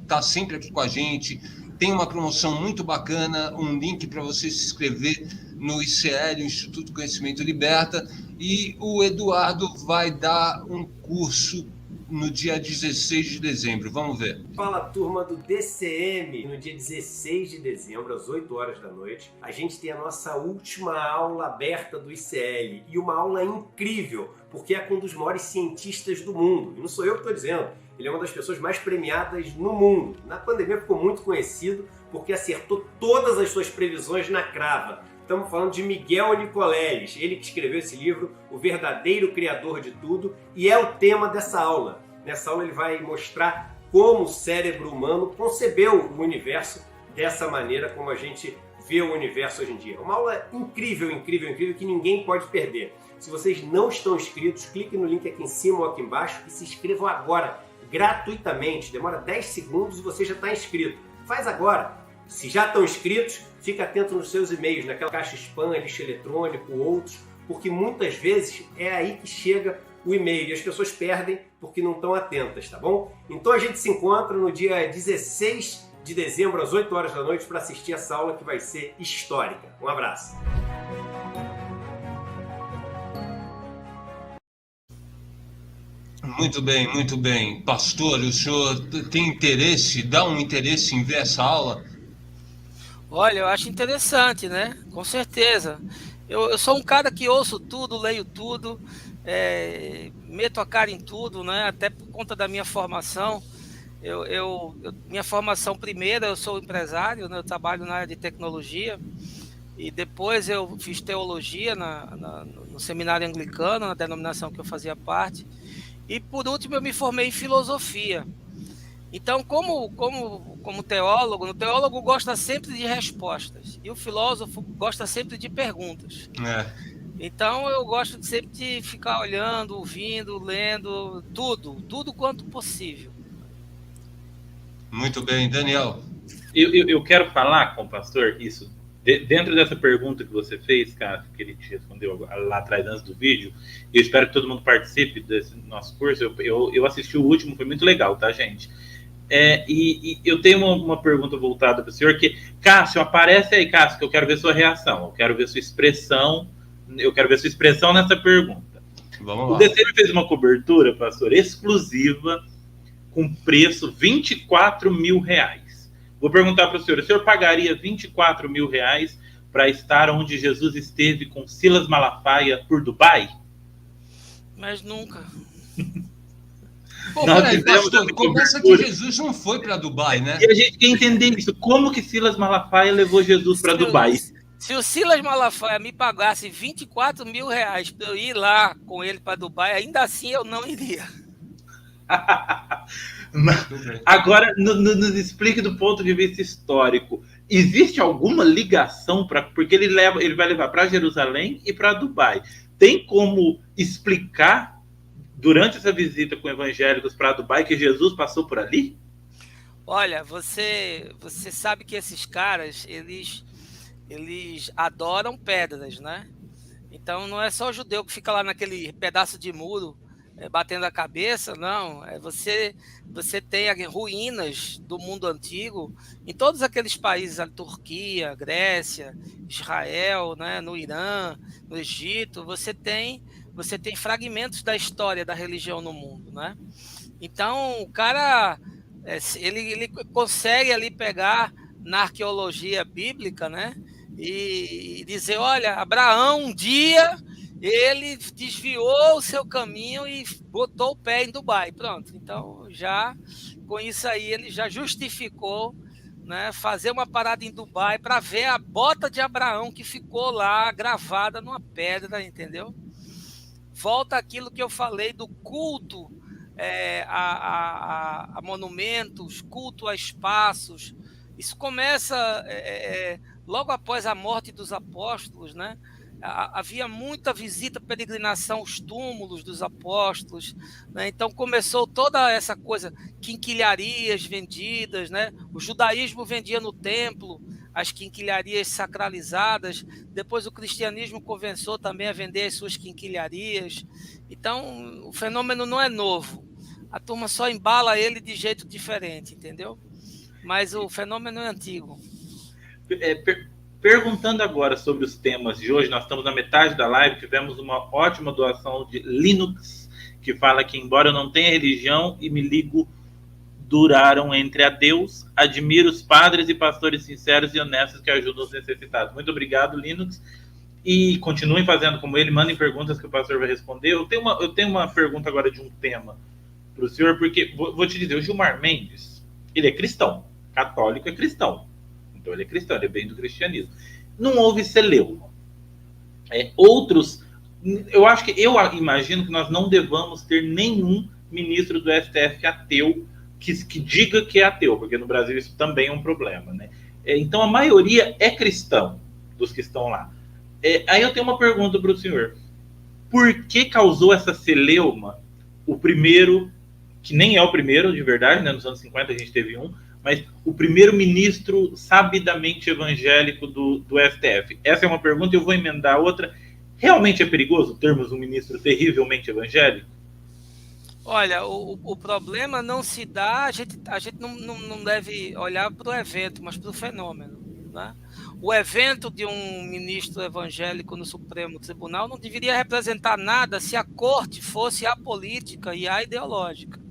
está sempre aqui com a gente. Tem uma promoção muito bacana, um link para você se inscrever no ICL, o Instituto Conhecimento Liberta. E o Eduardo vai dar um curso no dia 16 de dezembro. Vamos ver. Fala, turma do DCM. No dia 16 de dezembro, às 8 horas da noite, a gente tem a nossa última aula aberta do ICL. E uma aula incrível, porque é com um dos maiores cientistas do mundo. E não sou eu que estou dizendo. Ele é uma das pessoas mais premiadas no mundo. Na pandemia ficou muito conhecido porque acertou todas as suas previsões na crava. Estamos falando de Miguel Nicoleles, ele que escreveu esse livro, O Verdadeiro Criador de Tudo, e é o tema dessa aula. Nessa aula ele vai mostrar como o cérebro humano concebeu o universo dessa maneira como a gente vê o universo hoje em dia. Uma aula incrível, incrível, incrível, que ninguém pode perder. Se vocês não estão inscritos, clique no link aqui em cima ou aqui embaixo e se inscrevam agora, gratuitamente. Demora 10 segundos e você já está inscrito. Faz agora. Se já estão inscritos, fica atento nos seus e-mails, naquela caixa spam, lixo eletrônico, outros, porque muitas vezes é aí que chega o e-mail e as pessoas perdem porque não estão atentas, tá bom? Então a gente se encontra no dia 16 de dezembro, às 8 horas da noite, para assistir essa aula que vai ser histórica. Um abraço! Muito bem, muito bem. Pastor, o senhor tem interesse, dá um interesse em ver essa aula? Olha, eu acho interessante, né? Com certeza. Eu sou um cara que ouço tudo, leio tudo, meto a cara em tudo, né? Até por conta da minha formação. Minha formação primeira, eu sou empresário, né? Eu trabalho na área de tecnologia. E depois eu fiz teologia no seminário anglicano, na denominação que eu fazia parte. E por último eu me formei em filosofia. Então, como teólogo, o teólogo gosta sempre de respostas e o filósofo gosta sempre de perguntas. Então, eu gosto sempre de ficar olhando, ouvindo, lendo, tudo quanto possível. Muito bem, Daniel. Eu quero falar com o pastor isso. Dentro dessa pergunta que você fez, cara, que ele te respondeu lá atrás, antes do vídeo, eu espero que todo mundo participe desse nosso curso. Eu assisti o último, foi muito legal, tá, gente? E eu tenho uma pergunta voltada para o senhor, que, Cássio, aparece aí, Cássio, que eu quero ver sua reação, eu quero ver sua expressão nessa pergunta. Vamos lá. O DCM fez uma cobertura, pastor, exclusiva, com preço R$24 mil. Vou perguntar para o senhor pagaria R$24 mil para estar onde Jesus esteve com Silas Malafaia por Dubai? Mas nunca. Pô, peraí, pastor, começa que Jesus não foi para Dubai, né? E a gente quer entender isso. Como que Silas Malafaia levou Jesus para Dubai? Se o Silas Malafaia me pagasse R$24 mil para eu ir lá com ele para Dubai, ainda assim eu não iria. Agora, nos explique do ponto de vista histórico. Existe alguma ligação porque ele vai levar para Jerusalém e para Dubai? Tem como explicar durante essa visita com evangélicos para Dubai que Jesus passou por ali? Olha, você sabe que esses caras eles adoram pedras, né? Então não é só o judeu que fica lá naquele pedaço de muro batendo a cabeça, não. Você tem ruínas do mundo antigo em todos aqueles países, a Turquia, Grécia, Israel, né, no Irã, no Egito, você tem fragmentos da história da religião no mundo, né? Então o cara ele consegue ali pegar na arqueologia bíblica, né, e dizer, olha, Abraão um dia ele desviou o seu caminho e botou o pé em Dubai. Pronto. Então, já com isso aí, ele já justificou, né, fazer uma parada em Dubai para ver a bota de Abraão que ficou lá gravada numa pedra, entendeu? Volta aquilo que eu falei do culto a monumentos, culto a espaços. Isso começa logo após a morte dos apóstolos, né? Havia muita visita, peregrinação aos túmulos dos apóstolos, né? Então começou toda essa coisa, quinquilharias vendidas, né? O judaísmo vendia no templo as quinquilharias sacralizadas, depois o cristianismo começou também a vender as suas quinquilharias. Então o fenômeno não é novo, a turma só embala ele de jeito diferente, entendeu? Mas o fenômeno é antigo. Perguntando agora sobre os temas de hoje, nós estamos na metade da live, tivemos uma ótima doação de Linux, que fala que, embora eu não tenha religião e me ligo, duraram entre a Deus, admiro os padres e pastores sinceros e honestos que ajudam os necessitados. Muito obrigado, Linux, e continuem fazendo como ele, mandem perguntas que o pastor vai responder. Eu tenho uma pergunta agora de um tema para o senhor, porque, vou te dizer, o Gilmar Mendes, ele é cristão, católico é cristão. Então ele é cristão, ele é bem do cristianismo. não houve celeuma. Outros, eu imagino que nós não devamos ter nenhum ministro do STF ateu que diga que é ateu, porque no Brasil isso também é um problema, né? Então a maioria é cristão dos que estão lá. Aí eu tenho uma pergunta para o senhor. Por que causou essa celeuma o primeiro, que nem é o primeiro de verdade, né? Nos anos 50 a gente teve um, mas o primeiro ministro sabidamente evangélico do STF? Essa é uma pergunta e eu vou emendar outra. Realmente é perigoso termos um ministro terrivelmente evangélico? Olha, o problema não se dá, a gente não deve olhar para o evento, mas para o fenômeno, né? O evento de um ministro evangélico no Supremo Tribunal não deveria representar nada se a corte fosse apolítica e aideológica.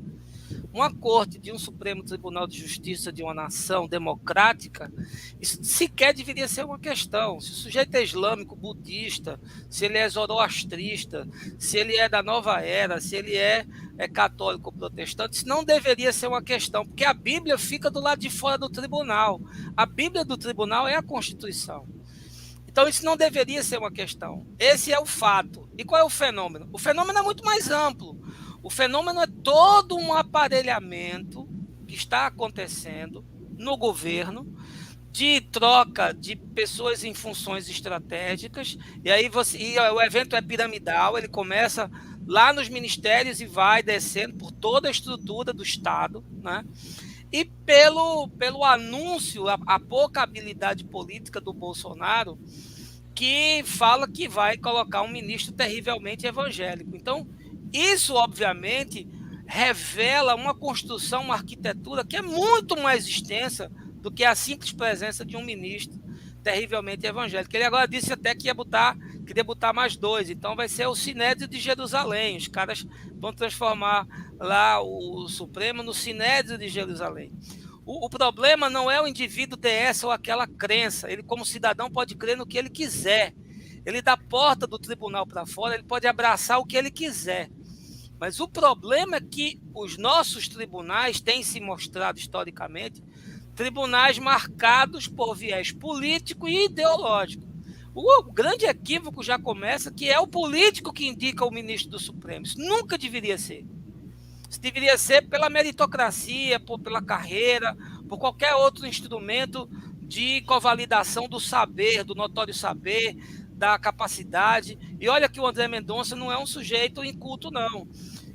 Uma corte de um Supremo Tribunal de Justiça de uma nação democrática, isso sequer deveria ser uma questão. Se o sujeito é islâmico, budista, se ele é zoroastrista, se ele é da nova era, se ele é católico ou protestante, isso não deveria ser uma questão, porque a Bíblia fica do lado de fora do tribunal. A Bíblia do tribunal é a Constituição. Então isso não deveria ser uma questão. Esse é o fato. E qual é o fenômeno? O fenômeno é muito mais amplo. O fenômeno é todo um aparelhamento que está acontecendo no governo de troca de pessoas em funções estratégicas, e aí o evento é piramidal, ele começa lá nos ministérios e vai descendo por toda a estrutura do Estado, né? E pelo anúncio, a pouca habilidade política do Bolsonaro, que fala que vai colocar um ministro terrivelmente evangélico. Então, isso, obviamente, revela uma construção, uma arquitetura que é muito mais extensa do que a simples presença de um ministro terrivelmente evangélico. Ele agora disse até que queria botar mais 2, então vai ser o Sinédrio de Jerusalém. Os caras vão transformar lá o Supremo no Sinédrio de Jerusalém. O problema não é o indivíduo ter essa ou aquela crença. Ele, como cidadão, pode crer no que ele quiser. Ele, da porta do tribunal para fora, ele pode abraçar o que ele quiser. Mas o problema é que os nossos tribunais têm se mostrado, historicamente, tribunais marcados por viés político e ideológico. O grande equívoco já começa, que é o político que indica o ministro do Supremo. Isso nunca deveria ser. Isso deveria ser pela meritocracia, pela carreira, por qualquer outro instrumento de convalidação do saber, do notório saber, da capacidade. E olha que o André Mendonça não é um sujeito inculto, não.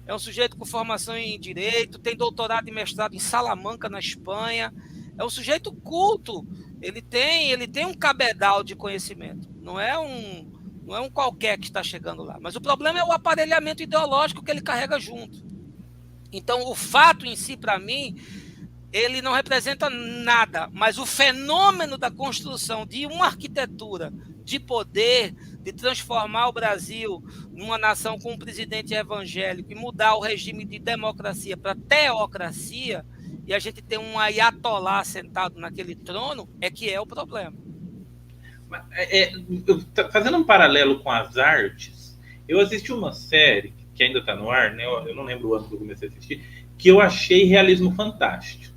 É um sujeito com formação em Direito, tem doutorado e mestrado em Salamanca, na Espanha. É um sujeito culto. Ele tem um cabedal de conhecimento. Não é um qualquer que está chegando lá. Mas o problema é o aparelhamento ideológico que ele carrega junto. Então, o fato em si, para mim, ele não representa nada. Mas o fenômeno da construção de uma arquitetura de poder, de transformar o Brasil numa nação com um presidente evangélico e mudar o regime de democracia para teocracia, e a gente ter um ayatolá sentado naquele trono, que é o problema. Fazendo um paralelo com as artes, eu assisti uma série que ainda está no ar, né? Eu não lembro o ano que eu comecei a assistir, que eu achei realismo fantástico.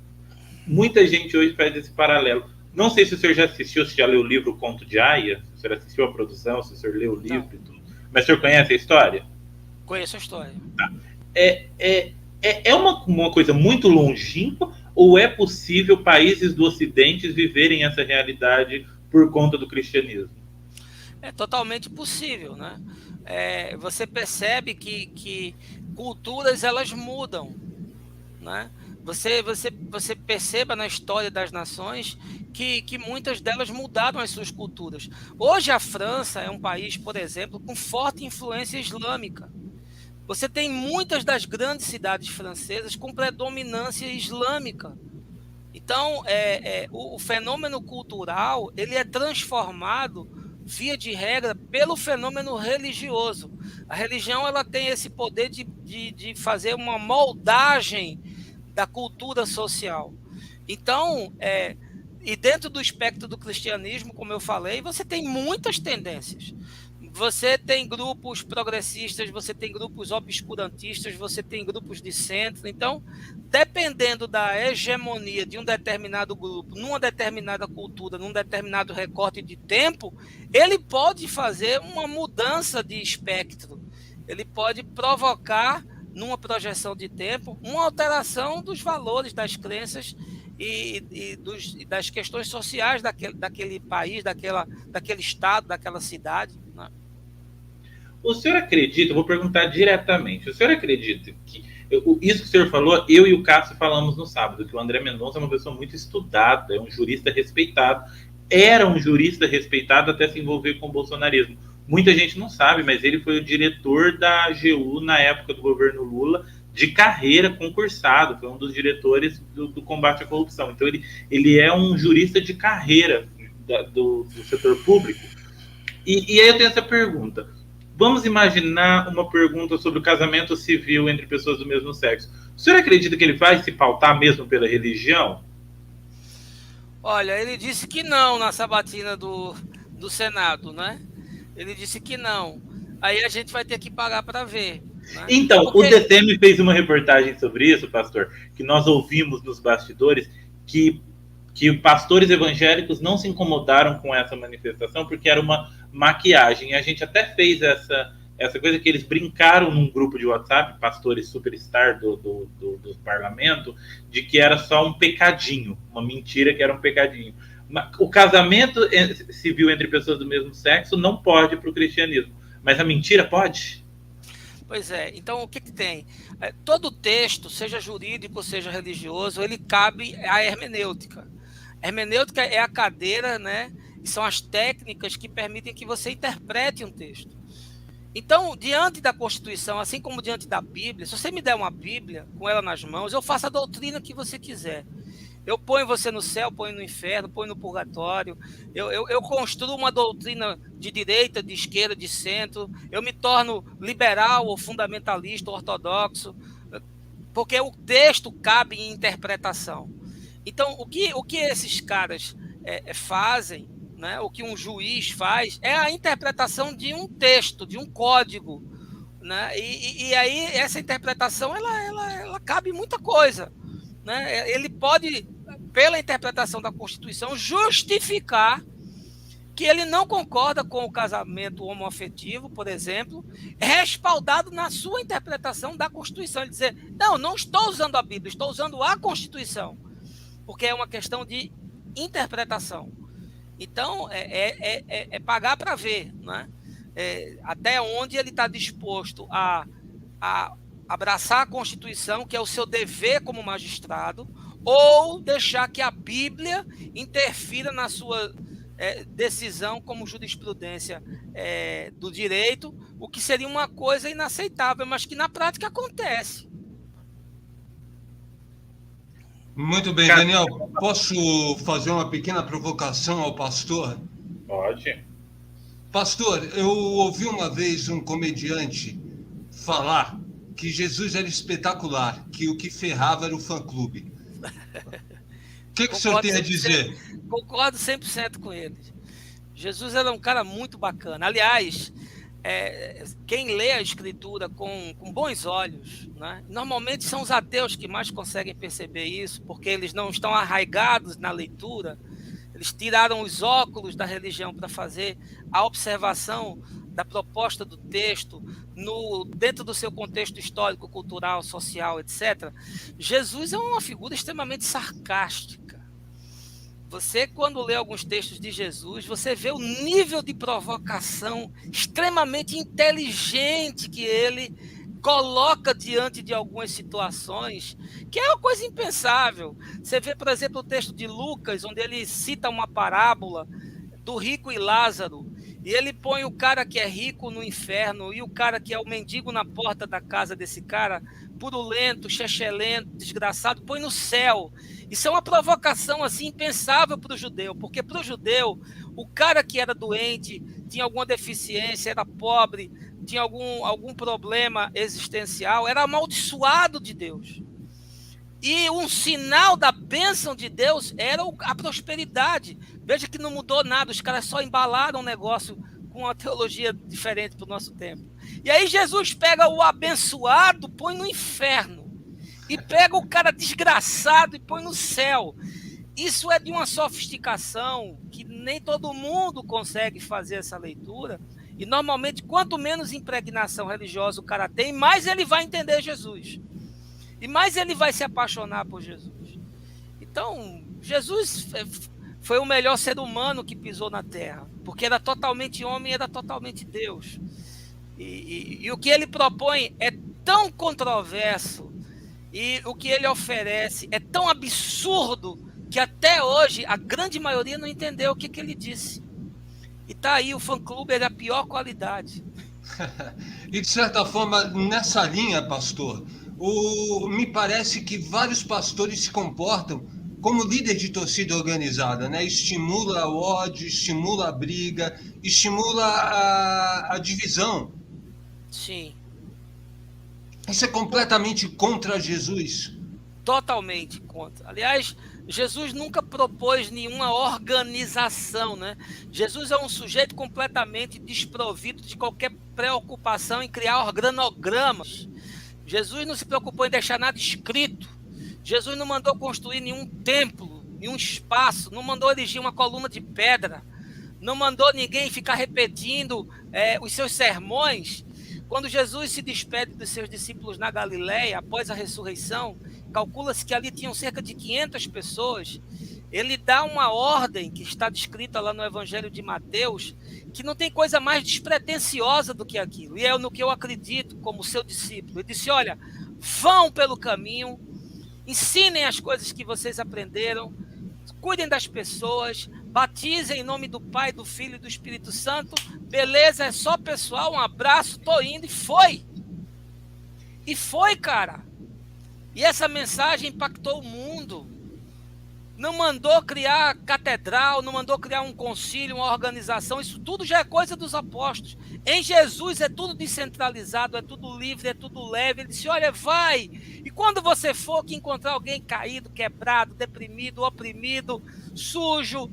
Muita gente hoje faz esse paralelo. Não sei se o senhor já assistiu, se já leu o livro Conto de Aia, se o senhor assistiu a produção, se o senhor leu o livro e tudo. Mas o senhor conhece a história? Conheço a história. Tá. É uma coisa muito longínqua, ou é possível países do Ocidente viverem essa realidade por conta do cristianismo? É totalmente possível, né? Você percebe que culturas, elas mudam, né? Você perceba na história das nações que muitas delas mudaram as suas culturas. Hoje a França é um país, por exemplo, com forte influência islâmica. Você tem muitas das grandes cidades francesas com predominância islâmica. Então, o fenômeno cultural, ele é transformado, via de regra, pelo fenômeno religioso. A religião, ela tem esse poder de fazer uma moldagem da cultura social. Então, e dentro do espectro do cristianismo, como eu falei, você tem muitas tendências. Você tem grupos progressistas, você tem grupos obscurantistas, você tem grupos de centro. Então, dependendo da hegemonia de um determinado grupo, numa determinada cultura, num determinado recorte de tempo, ele pode fazer uma mudança de espectro. Ele pode provocar, numa projeção de tempo, uma alteração dos valores, das crenças e das questões sociais daquele país, daquele estado, daquela cidade, né? O senhor acredita, eu vou perguntar diretamente, o senhor acredita que isso que o senhor falou, eu e o Cássio falamos no sábado, que o André Mendonça é uma pessoa muito estudada, é um jurista respeitado, era um jurista respeitado até se envolver com o bolsonarismo. Muita gente não sabe, mas ele foi o diretor da AGU na época do governo Lula, de carreira, concursado, foi um dos diretores do combate à corrupção. Então ele é um jurista de carreira do setor público. E aí eu tenho essa pergunta. Vamos imaginar uma pergunta sobre o casamento civil entre pessoas do mesmo sexo. O senhor acredita que ele vai se pautar mesmo pela religião? Olha, ele disse que não na sabatina do Senado, né? Ele disse que não. Aí a gente vai ter que pagar para ver, né? Então, o DCM fez uma reportagem sobre isso, pastor, que nós ouvimos nos bastidores, que pastores evangélicos não se incomodaram com essa manifestação porque era uma maquiagem. A gente até fez essa coisa que eles brincaram num grupo de WhatsApp, pastores superstar do parlamento, de que era só um pecadinho, uma mentira que era um pecadinho. O casamento civil entre pessoas do mesmo sexo não pode para o cristianismo, mas a mentira pode? Pois é, então o que tem? Todo texto, seja jurídico, seja religioso, ele cabe à hermenêutica. A hermenêutica é a cadeira, né? E são as técnicas que permitem que você interprete um texto. Então, diante da Constituição, assim como diante da Bíblia, se você me der uma Bíblia com ela nas mãos, eu faço a doutrina que você quiser. Eu ponho você no céu, ponho no inferno, ponho no purgatório. Eu construo uma doutrina de direita, de esquerda, de centro. Eu me torno liberal ou fundamentalista, ou ortodoxo, porque o texto cabe em interpretação. Então, o que esses caras fazem, né, o que um juiz faz, é a interpretação de um texto, de um código, né? E aí essa interpretação ela cabe muita coisa, né? Ele pode, pela interpretação da Constituição, justificar que ele não concorda com o casamento homoafetivo, por exemplo, respaldado na sua interpretação da Constituição. Ele dizer, não estou usando a Bíblia, estou usando a Constituição, porque é uma questão de interpretação. Então, é pagar para ver, né? Até onde ele está disposto a abraçar a Constituição, que é o seu dever como magistrado, ou deixar que a Bíblia interfira na sua decisão como jurisprudência do direito, o que seria uma coisa inaceitável, mas que na prática acontece. Muito bem, Daniel. Posso fazer uma pequena provocação ao pastor? Pode. Pastor, eu ouvi uma vez um comediante falar que Jesus era espetacular, que o que ferrava era o fã-clube. O que o senhor tem a dizer? Concordo 100% com ele. Jesus era um cara muito bacana. Aliás, quem lê a Escritura com bons olhos, né? Normalmente são os ateus que mais conseguem perceber isso, porque eles não estão arraigados na leitura, eles tiraram os óculos da religião para fazer a observação da proposta do texto dentro do seu contexto histórico, cultural, social, etc. Jesus é uma figura extremamente sarcástica. Você, quando lê alguns textos de Jesus, você vê o nível de provocação extremamente inteligente que ele coloca diante de algumas situações, que é uma coisa impensável. Você vê, por exemplo, o texto de Lucas, onde ele cita uma parábola do rico e Lázaro, e ele põe o cara que é rico no inferno e o cara que é o mendigo na porta da casa desse cara, purulento, chechelento, desgraçado, põe no céu. Isso é uma provocação assim impensável para o judeu, porque para o judeu, o cara que era doente, tinha alguma deficiência, era pobre, tinha algum problema existencial, era amaldiçoado de Deus. E um sinal da bênção de Deus era a prosperidade. Veja que não mudou nada, os caras só embalaram o negócio com uma teologia diferente para o nosso tempo. E aí Jesus pega o abençoado, põe no inferno. E pega o cara desgraçado e põe no céu. Isso é de uma sofisticação que nem todo mundo consegue fazer essa leitura. E normalmente, quanto menos impregnação religiosa o cara tem, mais ele vai entender Jesus. E mais ele vai se apaixonar por Jesus. Então, Jesus foi o melhor ser humano que pisou na Terra. Porque era totalmente homem e era totalmente Deus. E o que ele propõe é tão controverso. E o que ele oferece é tão absurdo que até hoje a grande maioria não entendeu o que ele disse. E tá aí, o fã-clube é da pior qualidade. E de certa forma, nessa linha, pastor, me parece que vários pastores se comportam como líder de torcida organizada, né? Estimula o ódio, estimula a briga, estimula a divisão. Sim. Isso é completamente contra Jesus. Totalmente contra. Aliás, Jesus nunca propôs nenhuma organização, né? Jesus é um sujeito completamente desprovido de qualquer preocupação em criar organogramas. Jesus não se preocupou em deixar nada escrito. Jesus não mandou construir nenhum templo, nenhum espaço, não mandou erigir uma coluna de pedra, não mandou ninguém ficar repetindo os seus sermões. Quando Jesus se despede dos seus discípulos na Galileia, após a ressurreição, calcula-se que ali tinham cerca de 500 pessoas. Ele dá uma ordem que está descrita lá no Evangelho de Mateus, que não tem coisa mais despretensiosa do que aquilo. E é no que eu acredito como seu discípulo. Ele disse, olha, vão pelo caminho, ensinem as coisas que vocês aprenderam, cuidem das pessoas, batizem em nome do Pai, do Filho e do Espírito Santo. Beleza, é só pessoal, um abraço, tô indo. E foi. E foi, cara. E essa mensagem impactou o mundo. Não mandou criar catedral, não mandou criar um concílio, uma organização. Isso tudo já é coisa dos apóstolos. Em Jesus é tudo descentralizado, é tudo livre, é tudo leve. Ele disse, olha, vai. E quando você for que encontrar alguém caído, quebrado, deprimido, oprimido, sujo,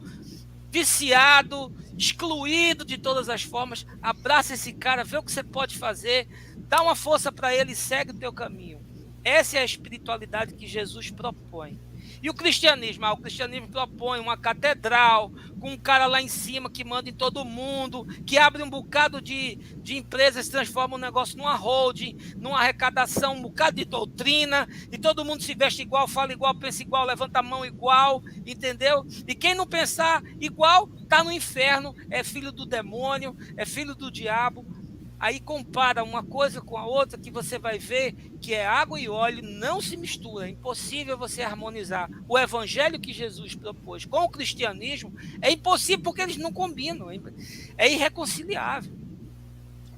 viciado, excluído de todas as formas, abraça esse cara, vê o que você pode fazer, dá uma força para ele e segue o teu caminho. Essa é a espiritualidade que Jesus propõe. E o cristianismo propõe uma catedral, com um cara lá em cima que manda em todo mundo, que abre um bocado de empresas, transforma o negócio numa holding, numa arrecadação, um bocado de doutrina, e todo mundo se veste igual, fala igual, pensa igual, levanta a mão igual, entendeu? E quem não pensar igual, está no inferno, é filho do demônio, é filho do diabo. Aí compara uma coisa com a outra que você vai ver que é água e óleo, não se mistura. É impossível você harmonizar o evangelho que Jesus propôs com o cristianismo. É impossível porque eles não combinam. É irreconciliável.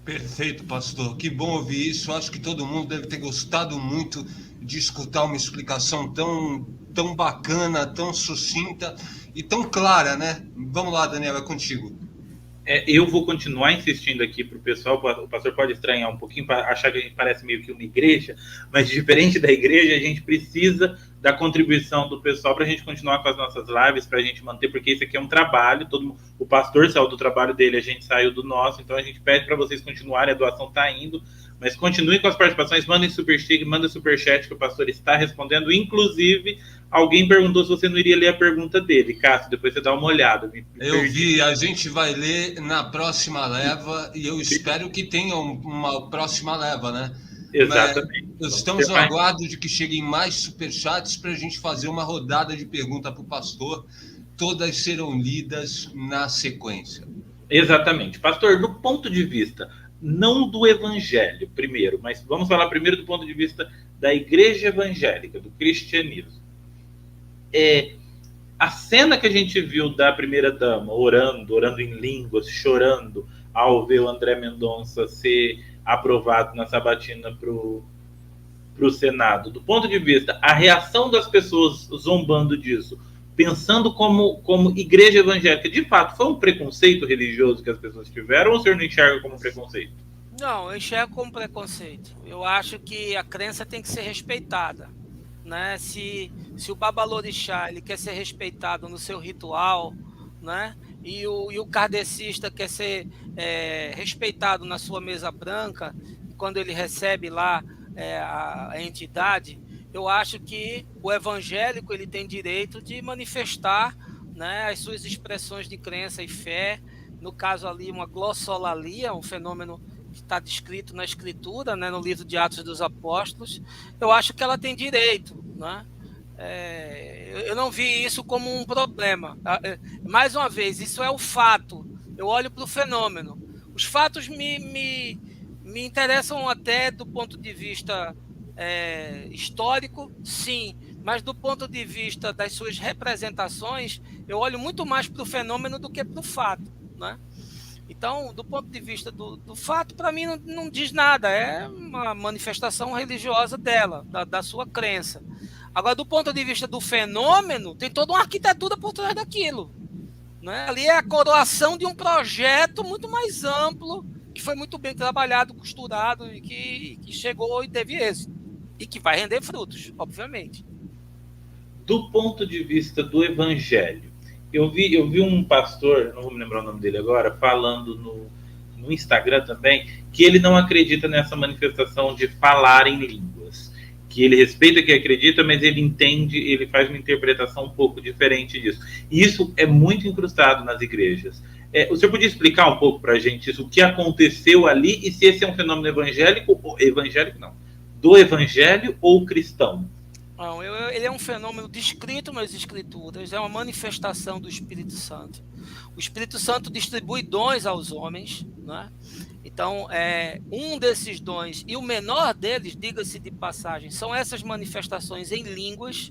Perfeito, pastor. Que bom ouvir isso. Acho que todo mundo deve ter gostado muito de escutar uma explicação tão bacana, tão sucinta e tão clara, né? Vamos lá, Daniel, é contigo. Eu vou continuar insistindo aqui para o pessoal. O pastor pode estranhar um pouquinho, para achar que a gente parece meio que uma igreja, mas diferente da igreja, a gente precisa da contribuição do pessoal para a gente continuar com as nossas lives, para a gente manter, porque isso aqui é um trabalho. O pastor saiu do trabalho dele, a gente saiu do nosso, então a gente pede para vocês continuarem, a doação está indo, mas continuem com as participações, mandem superstick, manda superchat que o pastor está respondendo. Inclusive, alguém perguntou se você não iria ler a pergunta dele. Cássio, depois você dá uma olhada. Eu vi, a gente vai ler na próxima leva e eu espero que tenha uma próxima leva, né? Exatamente. Mas estamos no aguardo de que cheguem mais superchats para a gente fazer uma rodada de pergunta para o pastor. Todas serão lidas na sequência. Exatamente. Pastor, do ponto de vista, não do evangelho primeiro, mas vamos falar primeiro do ponto de vista da igreja evangélica, do cristianismo. A cena que a gente viu da primeira-dama orando em línguas, chorando ao ver o André Mendonça ser aprovado na sabatina para o Senado, do ponto de vista, a reação das pessoas zombando disso, pensando como igreja evangélica, de fato, foi um preconceito religioso que as pessoas tiveram, ou o senhor não enxerga como preconceito? Não, eu enxergo como preconceito. Eu acho que a crença tem que ser respeitada, né? Se o Babalorixá ele quer ser respeitado no seu ritual, né? e o kardecista quer ser respeitado na sua mesa branca, quando ele recebe lá a entidade, eu acho que o evangélico ele tem direito de manifestar, né, as suas expressões de crença e fé. No caso ali, uma glossolalia, um fenômeno que está descrito na Escritura, né, no livro de Atos dos Apóstolos. Eu acho que ela tem direito, né? Eu não vi isso como um problema. Mais uma vez, isso é o fato. Eu olho para o fenômeno. Os fatos me interessam até do ponto de vista histórico, sim, mas do ponto de vista das suas representações, eu olho muito mais para o fenômeno do que para o fato, né? Então, do ponto de vista do fato, para mim não diz nada, é uma manifestação religiosa dela, da sua crença. Agora, do ponto de vista do fenômeno, tem toda uma arquitetura por trás daquilo, né? Ali é a coroação de um projeto muito mais amplo, que foi muito bem trabalhado, costurado, e que chegou e teve êxito. E que vai render frutos, obviamente. Do ponto de vista do evangelho, eu vi um pastor, não vou me lembrar o nome dele agora, falando no Instagram também, que ele não acredita nessa manifestação de falar em línguas. Que ele respeita quem acredita, mas ele entende, ele faz uma interpretação um pouco diferente disso. E isso é muito incrustado nas igrejas. O senhor podia explicar um pouco para a gente isso, o que aconteceu ali, e se esse é um fenômeno evangélico não, do evangelho ou cristão? Não, ele é um fenômeno descrito nas Escrituras, é uma manifestação do Espírito Santo. O Espírito Santo distribui dons aos homens, né? Então, um desses dons, e o menor deles, diga-se de passagem, são essas manifestações em línguas.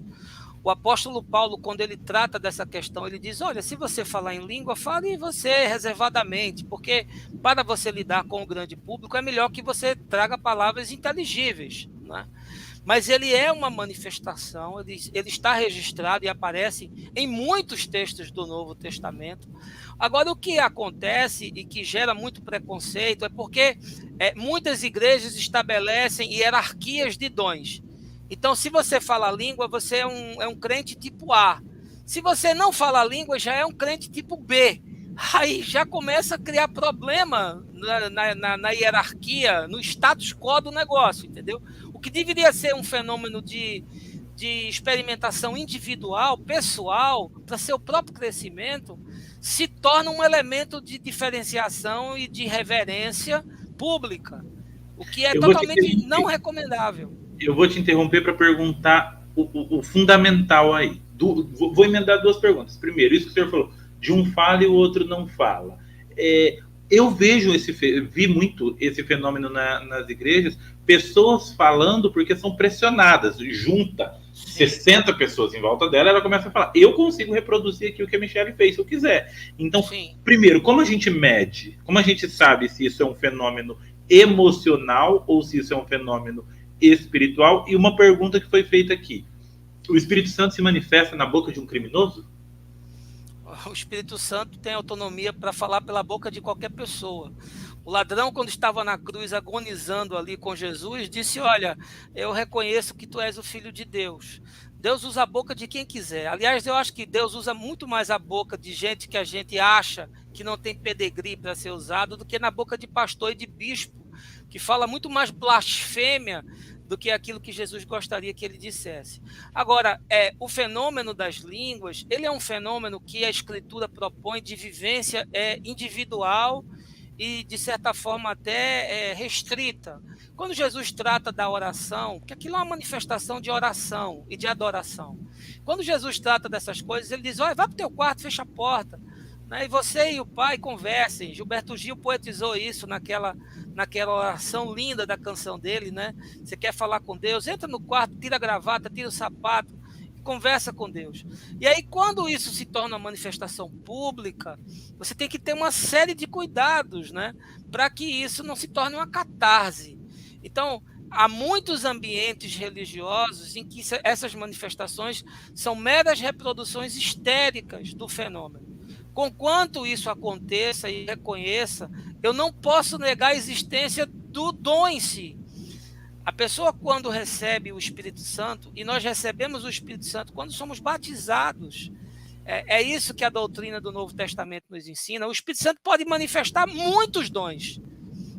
O apóstolo Paulo, quando ele trata dessa questão, ele diz, olha, se você falar em língua, fale você reservadamente, porque para você lidar com o grande público, é melhor que você traga palavras inteligíveis, né? Mas ele é uma manifestação, ele está registrado e aparece em muitos textos do Novo Testamento. Agora, o que acontece e que gera muito preconceito é porque muitas igrejas estabelecem hierarquias de dons. Então, se você fala língua, você é um crente tipo A. Se você não fala língua, já é um crente tipo B. Aí já começa a criar problema na hierarquia, no status quo do negócio, entendeu? O que deveria ser um fenômeno de experimentação individual, pessoal, para seu próprio crescimento, se torna um elemento de diferenciação e de reverência pública, o que é totalmente não recomendável. Eu vou te interromper para perguntar o fundamental aí. Vou emendar duas perguntas. Primeiro, isso que o senhor falou, de um fala e o outro não fala. Eu vi muito esse fenômeno nas igrejas, pessoas falando porque são pressionadas, junta 60 pessoas em volta dela, ela começa a falar, eu consigo reproduzir aqui o que a Michelle fez, se eu quiser. Então, primeiro, como a gente mede? Como a gente sabe se isso é um fenômeno emocional ou se isso é um fenômeno espiritual? E uma pergunta que foi feita aqui, o Espírito Santo se manifesta na boca de um criminoso? O Espírito Santo tem autonomia para falar pela boca de qualquer pessoa. O ladrão, quando estava na cruz agonizando ali com Jesus, disse, olha, eu reconheço que tu és o Filho de Deus. Deus usa a boca de quem quiser. Aliás, eu acho que Deus usa muito mais a boca de gente que a gente acha que não tem pedigree para ser usado do que na boca de pastor e de bispo, que fala muito mais blasfêmia do que aquilo que Jesus gostaria que ele dissesse. Agora, o fenômeno das línguas, ele é um fenômeno que a Escritura propõe de vivência individual e, de certa forma, até restrita. Quando Jesus trata da oração, porque aquilo é uma manifestação de oração e de adoração. Quando Jesus trata dessas coisas, ele diz, olha, vai para o teu quarto, fecha a porta, né? E você e o pai conversem. Gilberto Gil poetizou isso naquela oração linda da canção dele, né? Você quer falar com Deus? Entra no quarto, tira a gravata, tira o sapato, conversa com Deus. E aí, quando isso se torna uma manifestação pública, você tem que ter uma série de cuidados, né? Para que isso não se torne uma catarse. Então, há muitos ambientes religiosos em que essas manifestações são meras reproduções histéricas do fenômeno. Conquanto isso aconteça e reconheça, eu não posso negar a existência do dom em si. A pessoa, quando recebe o Espírito Santo, e nós recebemos o Espírito Santo quando somos batizados, É isso que a doutrina do Novo Testamento nos ensina. O Espírito Santo pode manifestar muitos dons.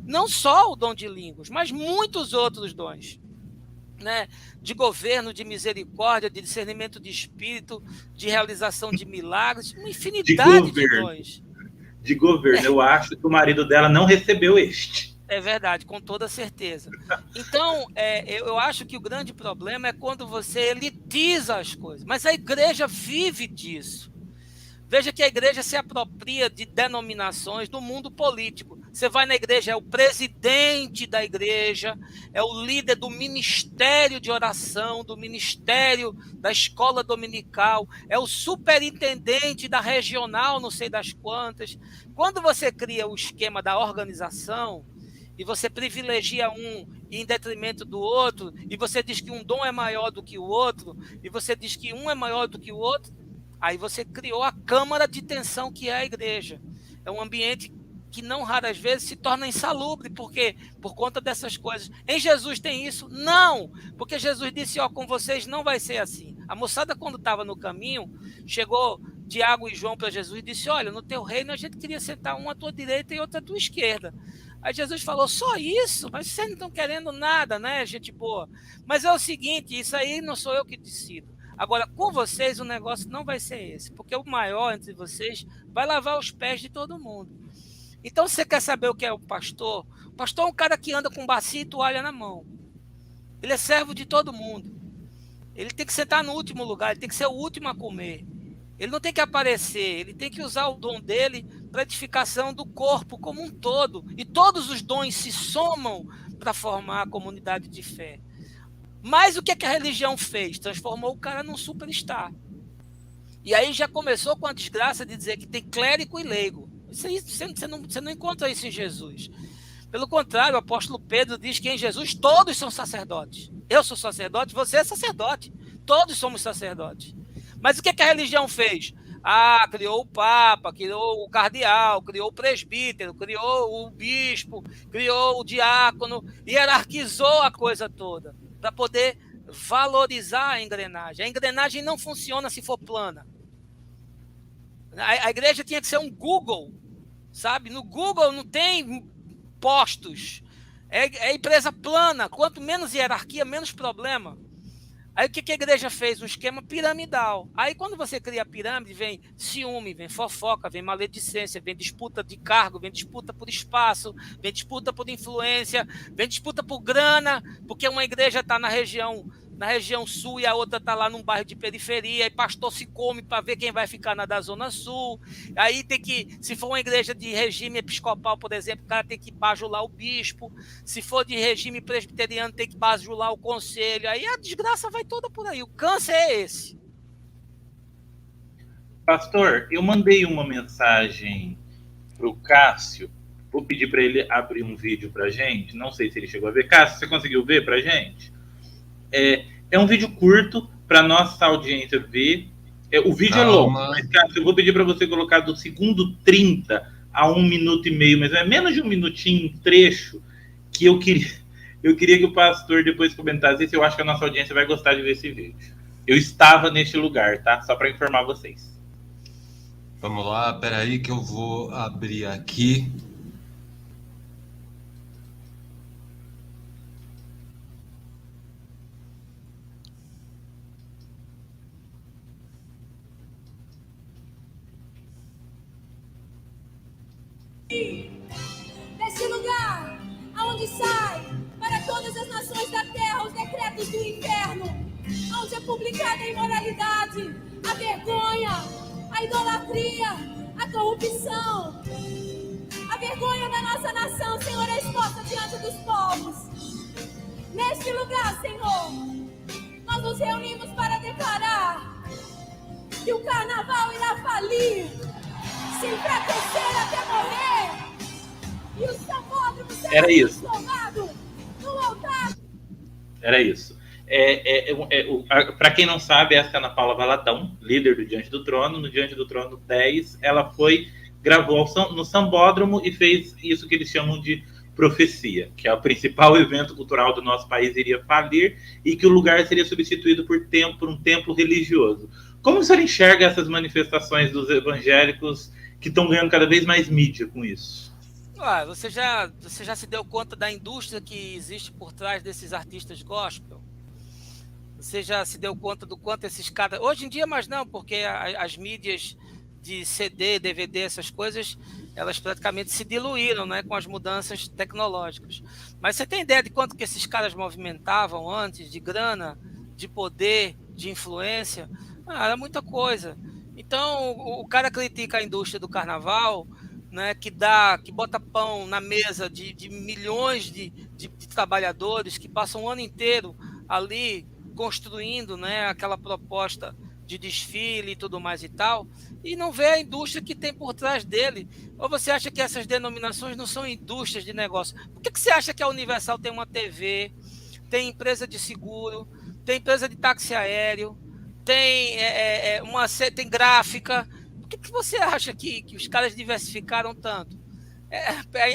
Não só o dom de línguas, mas muitos outros dons. Né? De governo, de misericórdia, de discernimento de espírito, de realização de milagres, uma infinidade de dons. De governo. Eu acho que o marido dela não recebeu este. É verdade, com toda certeza. Então, eu acho que o grande problema é quando você elitiza as coisas. Mas a igreja vive disso. Veja que a igreja se apropria de denominações do mundo político. Você vai na igreja, é o presidente da igreja, é o líder do ministério de oração, do ministério da escola dominical, é o superintendente da regional, não sei das quantas. Quando você cria o esquema da organização, e você privilegia um em detrimento do outro, e você diz que um dom é maior do que o outro, e você diz que um é maior do que o outro, aí você criou a câmara de tensão que é a igreja. É um ambiente que não raras vezes se torna insalubre, porque por conta dessas coisas. Em Jesus tem isso? Não, porque Jesus disse, com vocês não vai ser assim. A moçada, quando estava no caminho, chegou Tiago e João para Jesus e disse, olha, no teu reino a gente queria sentar um à tua direita e outro à tua esquerda. Aí Jesus falou, só isso? Mas vocês não estão querendo nada, né, gente boa? Mas é o seguinte, isso aí não sou eu que decido. Agora, com vocês, o negócio não vai ser esse, porque o maior entre vocês vai lavar os pés de todo mundo. Então, você quer saber o que é o pastor? O pastor é um cara que anda com bacia e toalha na mão. Ele é servo de todo mundo. Ele tem que sentar no último lugar, ele tem que ser o último a comer. Ele não tem que aparecer, ele tem que usar o dom dele para edificação do corpo como um todo. E todos os dons se somam para formar a comunidade de fé. Mas o que a religião fez? Transformou o cara num superstar. E aí já começou com a desgraça de dizer que tem clérigo e leigo. Você não encontra isso em Jesus. Pelo contrário, o apóstolo Pedro diz que em Jesus todos são sacerdotes. Eu sou sacerdote, você é sacerdote. Todos somos sacerdotes. Mas o que a religião fez? Criou o Papa, criou o cardeal, criou o presbítero, criou o bispo, criou o diácono, hierarquizou a coisa toda, para poder valorizar a engrenagem. A engrenagem não funciona se for plana. A igreja tinha que ser um Google, sabe? No Google não tem postos. É empresa plana. Quanto menos hierarquia, menos problema. Aí o que a igreja fez? Um esquema piramidal. Aí quando você cria a pirâmide, vem ciúme, vem fofoca, vem maledicência, vem disputa de cargo, vem disputa por espaço, vem disputa por influência, vem disputa por grana, porque uma igreja está na região sul e a outra está lá num bairro de periferia, e pastor se come para ver quem vai ficar na da zona sul. Aí tem que, se for uma igreja de regime episcopal, por exemplo, o cara tem que bajular o bispo. Se for de regime presbiteriano, tem que bajular o conselho. Aí a desgraça vai toda por aí. O câncer é esse. Pastor, eu mandei uma mensagem para o Cássio. Vou pedir para ele abrir um vídeo para a gente. Não sei se ele chegou a ver. Cássio, você conseguiu ver para a gente? É um vídeo curto para nossa audiência ver. O vídeo é longo, mas, Cássio, eu vou pedir para você colocar do segundo 30 a 1 minuto e meio, mas é menos de um minutinho, um trecho, que eu queria que o pastor depois comentasse se eu acho que a nossa audiência vai gostar de ver esse vídeo. Eu estava neste lugar, tá? Só para informar vocês. Vamos lá, peraí que eu vou abrir aqui. Neste lugar, aonde sai para todas as nações da terra os decretos do inferno, onde é publicada a imoralidade, a vergonha, a idolatria, a corrupção. A vergonha da nossa nação, Senhor, é exposta diante dos povos. Neste lugar, Senhor, nós nos reunimos para declarar que o carnaval irá falir, se enfraquecer até morrer, e o sambódromo será transformado no altar. Era isso. Para quem não sabe, essa é a Ana Paula Valadão, líder do Diante do Trono. No Diante do Trono 10, ela gravou no Sambódromo e fez isso que eles chamam de profecia, que é o principal evento cultural do nosso país iria falir e que o lugar seria substituído por um templo religioso. Como o senhor enxerga essas manifestações dos evangélicos que estão ganhando cada vez mais mídia com isso? Você já se deu conta da indústria que existe por trás desses artistas gospel? Você já se deu conta do quanto esses caras... Hoje em dia, mas não, porque as mídias de CD, DVD, essas coisas, elas praticamente se diluíram, né, com as mudanças tecnológicas. Mas você tem ideia de quanto que esses caras movimentavam antes, de grana, de poder, de influência? Era muita coisa. Então, o cara critica a indústria do carnaval, né, que bota pão na mesa de milhões de trabalhadores que passam o ano inteiro ali construindo, né, aquela proposta de desfile e tudo mais e tal, e não vê a indústria que tem por trás dele. Ou você acha que essas denominações não são indústrias de negócio? Por que você acha que a Universal tem uma TV, tem empresa de seguro, tem empresa de táxi aéreo, tem gráfica? Por que você acha que os caras diversificaram tanto?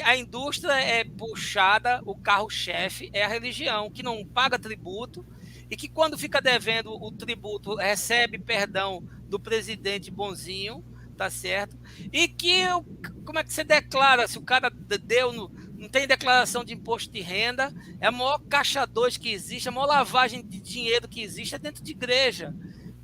A indústria é puxada, o carro-chefe é a religião, que não paga tributo, e que quando fica devendo o tributo recebe perdão do presidente bonzinho, tá certo? E que, como é que você declara? Se o cara não tem declaração de imposto de renda, é a maior caixa 2 que existe, a maior lavagem de dinheiro que existe é dentro de igreja.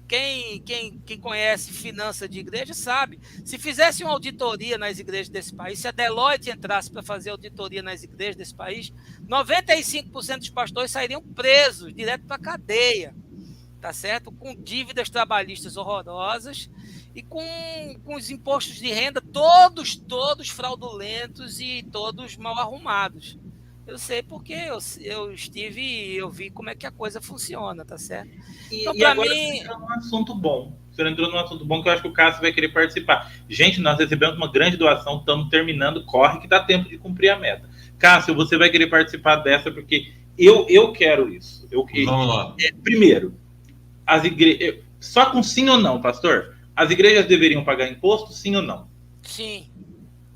Quem conhece finança de igreja sabe. Se fizesse uma auditoria nas igrejas desse país, se a Deloitte entrasse para fazer auditoria nas igrejas desse país, 95% dos pastores sairiam presos, direto para a cadeia, tá certo? Com dívidas trabalhistas horrorosas e com os impostos de renda todos fraudulentos e todos mal arrumados. Eu sei porque eu estive e eu vi como é que a coisa funciona, tá certo? Então, e agora você entrou num assunto bom. Você entrou num assunto bom que eu acho que o Cássio vai querer participar. Gente, nós recebemos uma grande doação, estamos terminando, corre que dá tempo de cumprir a meta. Cássio, você vai querer participar dessa porque eu quero isso. Vamos lá. Primeiro, as igrejas... Só com sim ou não, pastor? As igrejas deveriam pagar imposto, sim ou não? Sim.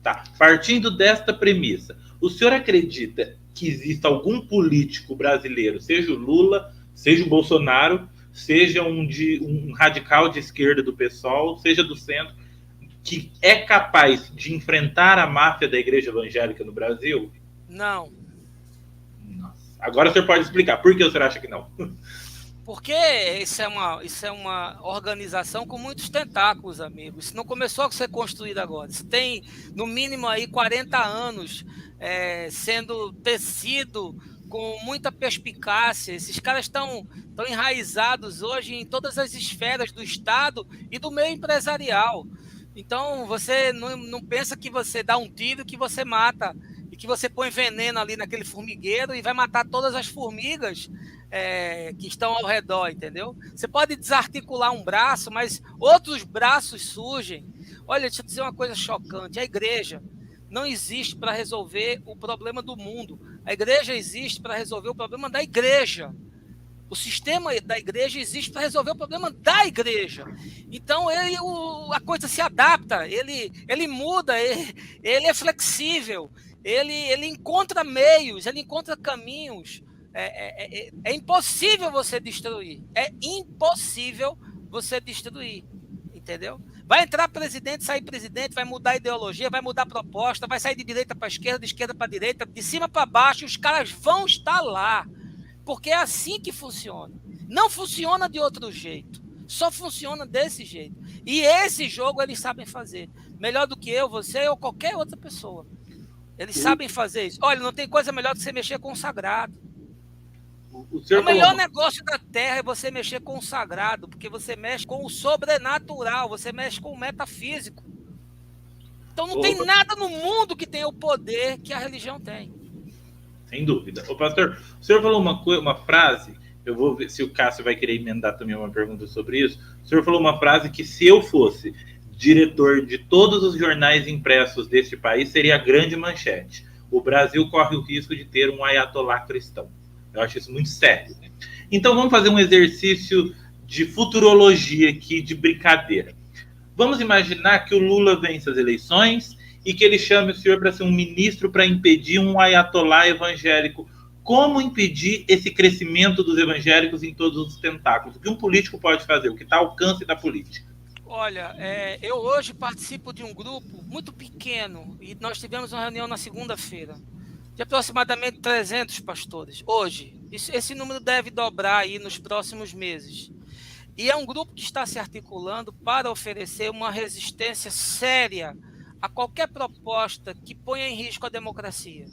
Tá. Partindo desta premissa, o senhor acredita que exista algum político brasileiro, seja o Lula, seja o Bolsonaro, seja um radical de esquerda do PSOL, seja do centro, que é capaz de enfrentar a máfia da igreja evangélica no Brasil? Não. Nossa. Agora o senhor pode explicar. Por que o senhor acha que não? Porque isso é uma organização com muitos tentáculos, amigo. Isso não começou a ser construído agora. Isso tem, no mínimo, aí 40 anos sendo tecido com muita perspicácia. Esses caras estão enraizados hoje em todas as esferas do Estado e do meio empresarial. Então, você não pensa que você dá um tiro que você mata e que você põe veneno ali naquele formigueiro e vai matar todas as formigas que estão ao redor, entendeu? Você pode desarticular um braço, mas outros braços surgem. Olha, deixa eu dizer uma coisa chocante. A igreja não existe para resolver o problema do mundo. A igreja existe para resolver o problema da igreja. O sistema da igreja existe para resolver o problema da igreja. Então, a coisa se adapta, ele muda, ele é flexível, ele encontra meios, ele encontra caminhos. É impossível você destruir. É impossível você destruir. Entendeu? Vai entrar presidente, sair presidente, vai mudar a ideologia, vai mudar a proposta, vai sair de direita para esquerda, de esquerda para direita, de cima para baixo, os caras vão estar lá. Porque é assim que funciona. Não funciona de outro jeito. Só funciona desse jeito. E esse jogo eles sabem fazer. Melhor do que eu, você ou qualquer outra pessoa. Eles sabem fazer isso. Olha, não tem coisa melhor do que você mexer com o sagrado. O melhor negócio da Terra é você mexer com o sagrado, porque você mexe com o sobrenatural, você mexe com o metafísico. Então não tem nada no mundo que tenha o poder que a religião tem. Sem dúvida. Ô, pastor, o senhor falou uma frase, eu vou ver se o Cássio vai querer emendar também uma pergunta sobre isso. O senhor falou uma frase que se eu fosse diretor de todos os jornais impressos deste país, seria a grande manchete. O Brasil corre o risco de ter um ayatolá cristão. Eu acho isso muito sério. Então vamos fazer um exercício de futurologia aqui, de brincadeira. Vamos imaginar que o Lula vence as eleições e que ele chame o senhor para ser um ministro para impedir um ayatolá evangélico como impedir esse crescimento dos evangélicos em todos os tentáculos? O que um político pode fazer? O que está ao alcance da política? Olha, eu hoje participo de um grupo muito pequeno e nós tivemos uma reunião na segunda-feira de aproximadamente 300 pastores. Hoje, esse número deve dobrar aí nos próximos meses. E é um grupo que está se articulando para oferecer uma resistência séria a qualquer proposta que ponha em risco a democracia.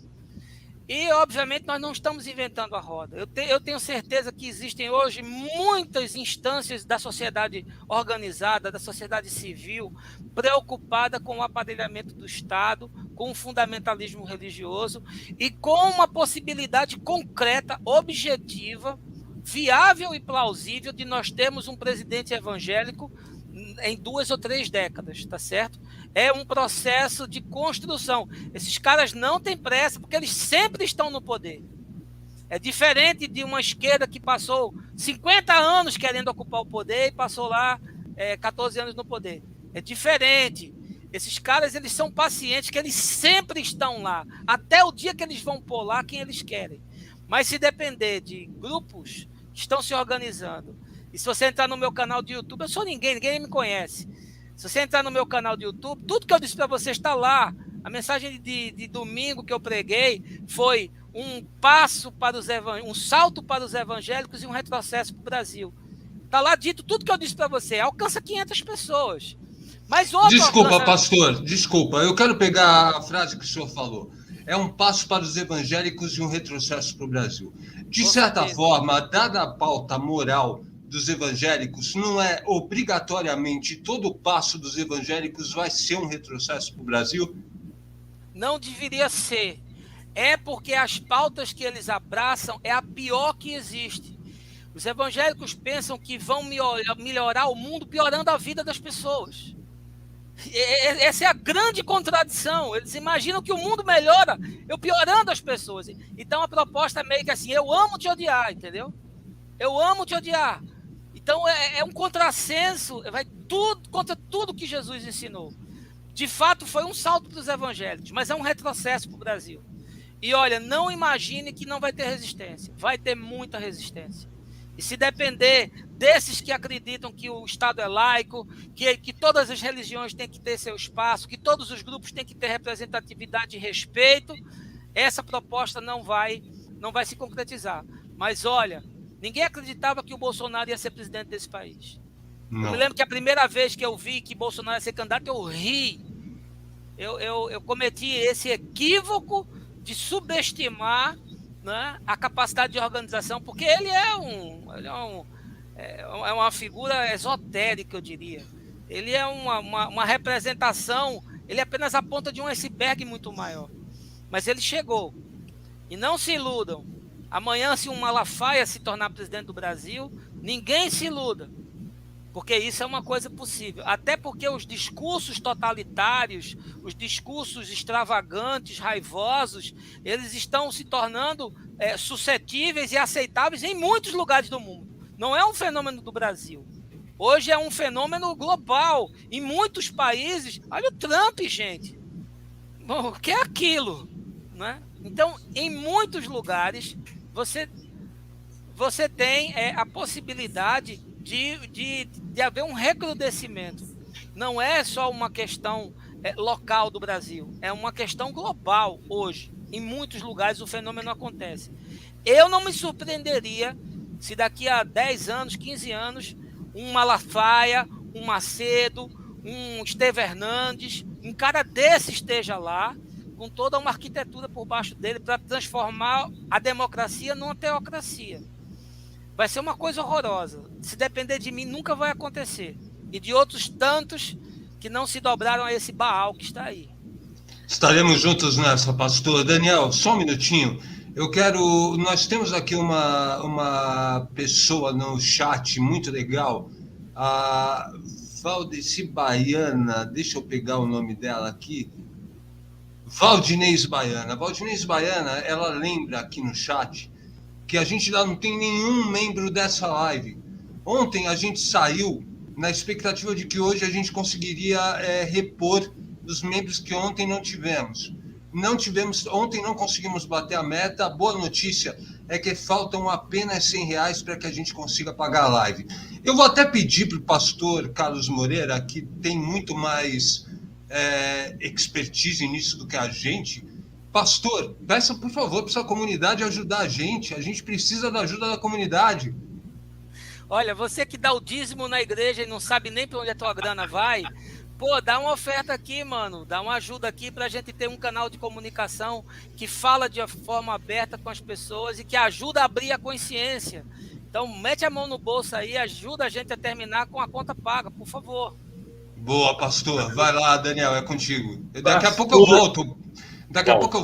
E, obviamente, nós não estamos inventando a roda. Eu tenho certeza que existem hoje muitas instâncias da sociedade organizada, da sociedade civil, preocupada com o aparelhamento do Estado, com o fundamentalismo religioso e com uma possibilidade concreta, objetiva, viável e plausível de nós termos um presidente evangélico em 2 ou 3 décadas, tá certo? É um processo de construção. Esses caras não têm pressa, porque eles sempre estão no poder. É diferente de uma esquerda que passou 50 anos querendo ocupar o poder e passou lá 14 anos no poder. É diferente. Esses caras, eles são pacientes, que eles sempre estão lá, até o dia que eles vão pôr lá quem eles querem. Mas se depender de grupos que estão se organizando, e se você entrar no meu canal de YouTube, eu sou ninguém me conhece. Se você entrar no meu canal de YouTube, tudo que eu disse para você está lá. A mensagem de domingo que eu preguei foi um salto para os evangélicos e um retrocesso para o Brasil. Está lá dito tudo que eu disse para você. Alcança 500 pessoas. Mas Desculpa, pastor, desculpa. Eu quero pegar a frase que o senhor falou. É um passo para os evangélicos e um retrocesso para o Brasil. De certa forma, dada a pauta moral dos evangélicos, não é obrigatoriamente todo passo dos evangélicos vai ser um retrocesso para o Brasil? Não deveria ser. É porque as pautas que eles abraçam é a pior que existe. Os evangélicos pensam que vão melhorar o mundo piorando a vida das pessoas. Essa é a grande contradição. Eles imaginam que o mundo melhora eu piorando as pessoas. Então a proposta é meio que assim, eu amo te odiar, entendeu? Eu amo te odiar. Então é um contrassenso, vai tudo contra tudo que Jesus ensinou. De fato, foi um salto para os evangélicos, mas é um retrocesso para o Brasil. E olha, não imagine que não vai ter resistência. Vai ter muita resistência. E se depender desses que acreditam que o Estado é laico, que todas as religiões têm que ter seu espaço, que todos os grupos têm que ter representatividade e respeito, essa proposta não vai se concretizar. Mas olha, ninguém acreditava que o Bolsonaro ia ser presidente desse país. Não. Eu me lembro que a primeira vez que eu vi que Bolsonaro ia ser candidato, eu ri. Eu cometi esse equívoco de subestimar, né, a capacidade de organização, porque ele é uma figura esotérica, eu diria. Ele é uma representação, ele é apenas a ponta de um iceberg muito maior. Mas ele chegou. E não se iludam. Amanhã, se um Malafaia se tornar presidente do Brasil, ninguém se iluda, porque isso é uma coisa possível. Até porque os discursos totalitários, os discursos extravagantes, raivosos, eles estão se tornando suscetíveis e aceitáveis em muitos lugares do mundo. Não é um fenômeno do Brasil. Hoje é um fenômeno global. Em muitos países, olha o Trump, gente. Bom, o que é aquilo? Né? Então, em muitos lugares, você tem a possibilidade de haver um recrudescimento. Não é só uma questão local do Brasil, é uma questão global hoje. Em muitos lugares o fenômeno acontece. Eu não me surpreenderia se daqui a 10 anos, 15 anos, um Malafaia, um Macedo, um Estevão Hernandes, um cara desse esteja lá, com toda uma arquitetura por baixo dele para transformar a democracia numa teocracia. Vai ser uma coisa horrorosa. Se depender de mim, nunca vai acontecer. E de outros tantos que não se dobraram a esse Baal que está aí. Estaremos juntos nessa, pastor. Daniel, só um minutinho. Nós temos aqui uma pessoa no chat muito legal, a Valdeci Baiana, deixa eu pegar o nome dela aqui. Valdinez Baiana. Valdinez Baiana, ela lembra aqui no chat que a gente não tem nenhum membro dessa live. Ontem a gente saiu na expectativa de que hoje a gente conseguiria repor os membros que ontem não tivemos. Ontem não conseguimos bater a meta. A boa notícia é que faltam apenas R$100 para que a gente consiga pagar a live. Eu vou até pedir para o pastor Carlos Moreira, que tem muito mais expertise nisso do que a gente. Pastor, peça, por favor, para essa comunidade ajudar a gente. A gente precisa da ajuda da comunidade. Olha, você que dá o dízimo na igreja e não sabe nem para onde a tua grana vai, pô, dá uma oferta aqui, mano. Dá uma ajuda aqui para a gente ter um canal de comunicação que fala de forma aberta com as pessoas e que ajuda a abrir a consciência. Então, mete a mão no bolso aí, ajuda a gente a terminar com a conta paga, por favor. Boa, pastor. Vai lá, Daniel, é contigo. Daqui a pouco eu volto. Daqui a pouco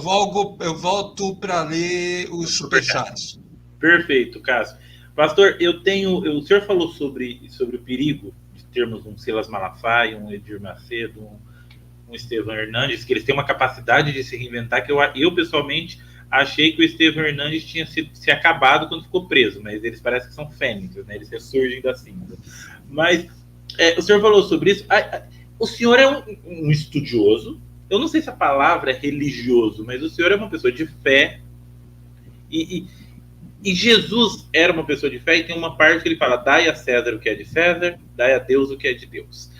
eu volto para ler os superchats. Perfeito, Cássio. Pastor, o senhor falou sobre o perigo de termos um Silas Malafaia, um Edir Macedo, um Estevão Hernandes, que eles têm uma capacidade de se reinventar, que eu pessoalmente achei que o Estevão Hernandes tinha se acabado quando ficou preso, mas eles parecem que são fênixes, né? Eles ressurgem da cinza. Mas o senhor falou sobre isso. O senhor é um estudioso, eu não sei se a palavra é religioso, mas o senhor é uma pessoa de fé, e Jesus era uma pessoa de fé, e tem uma parte que ele fala: dai a César o que é de César, dai a Deus o que é de Deus.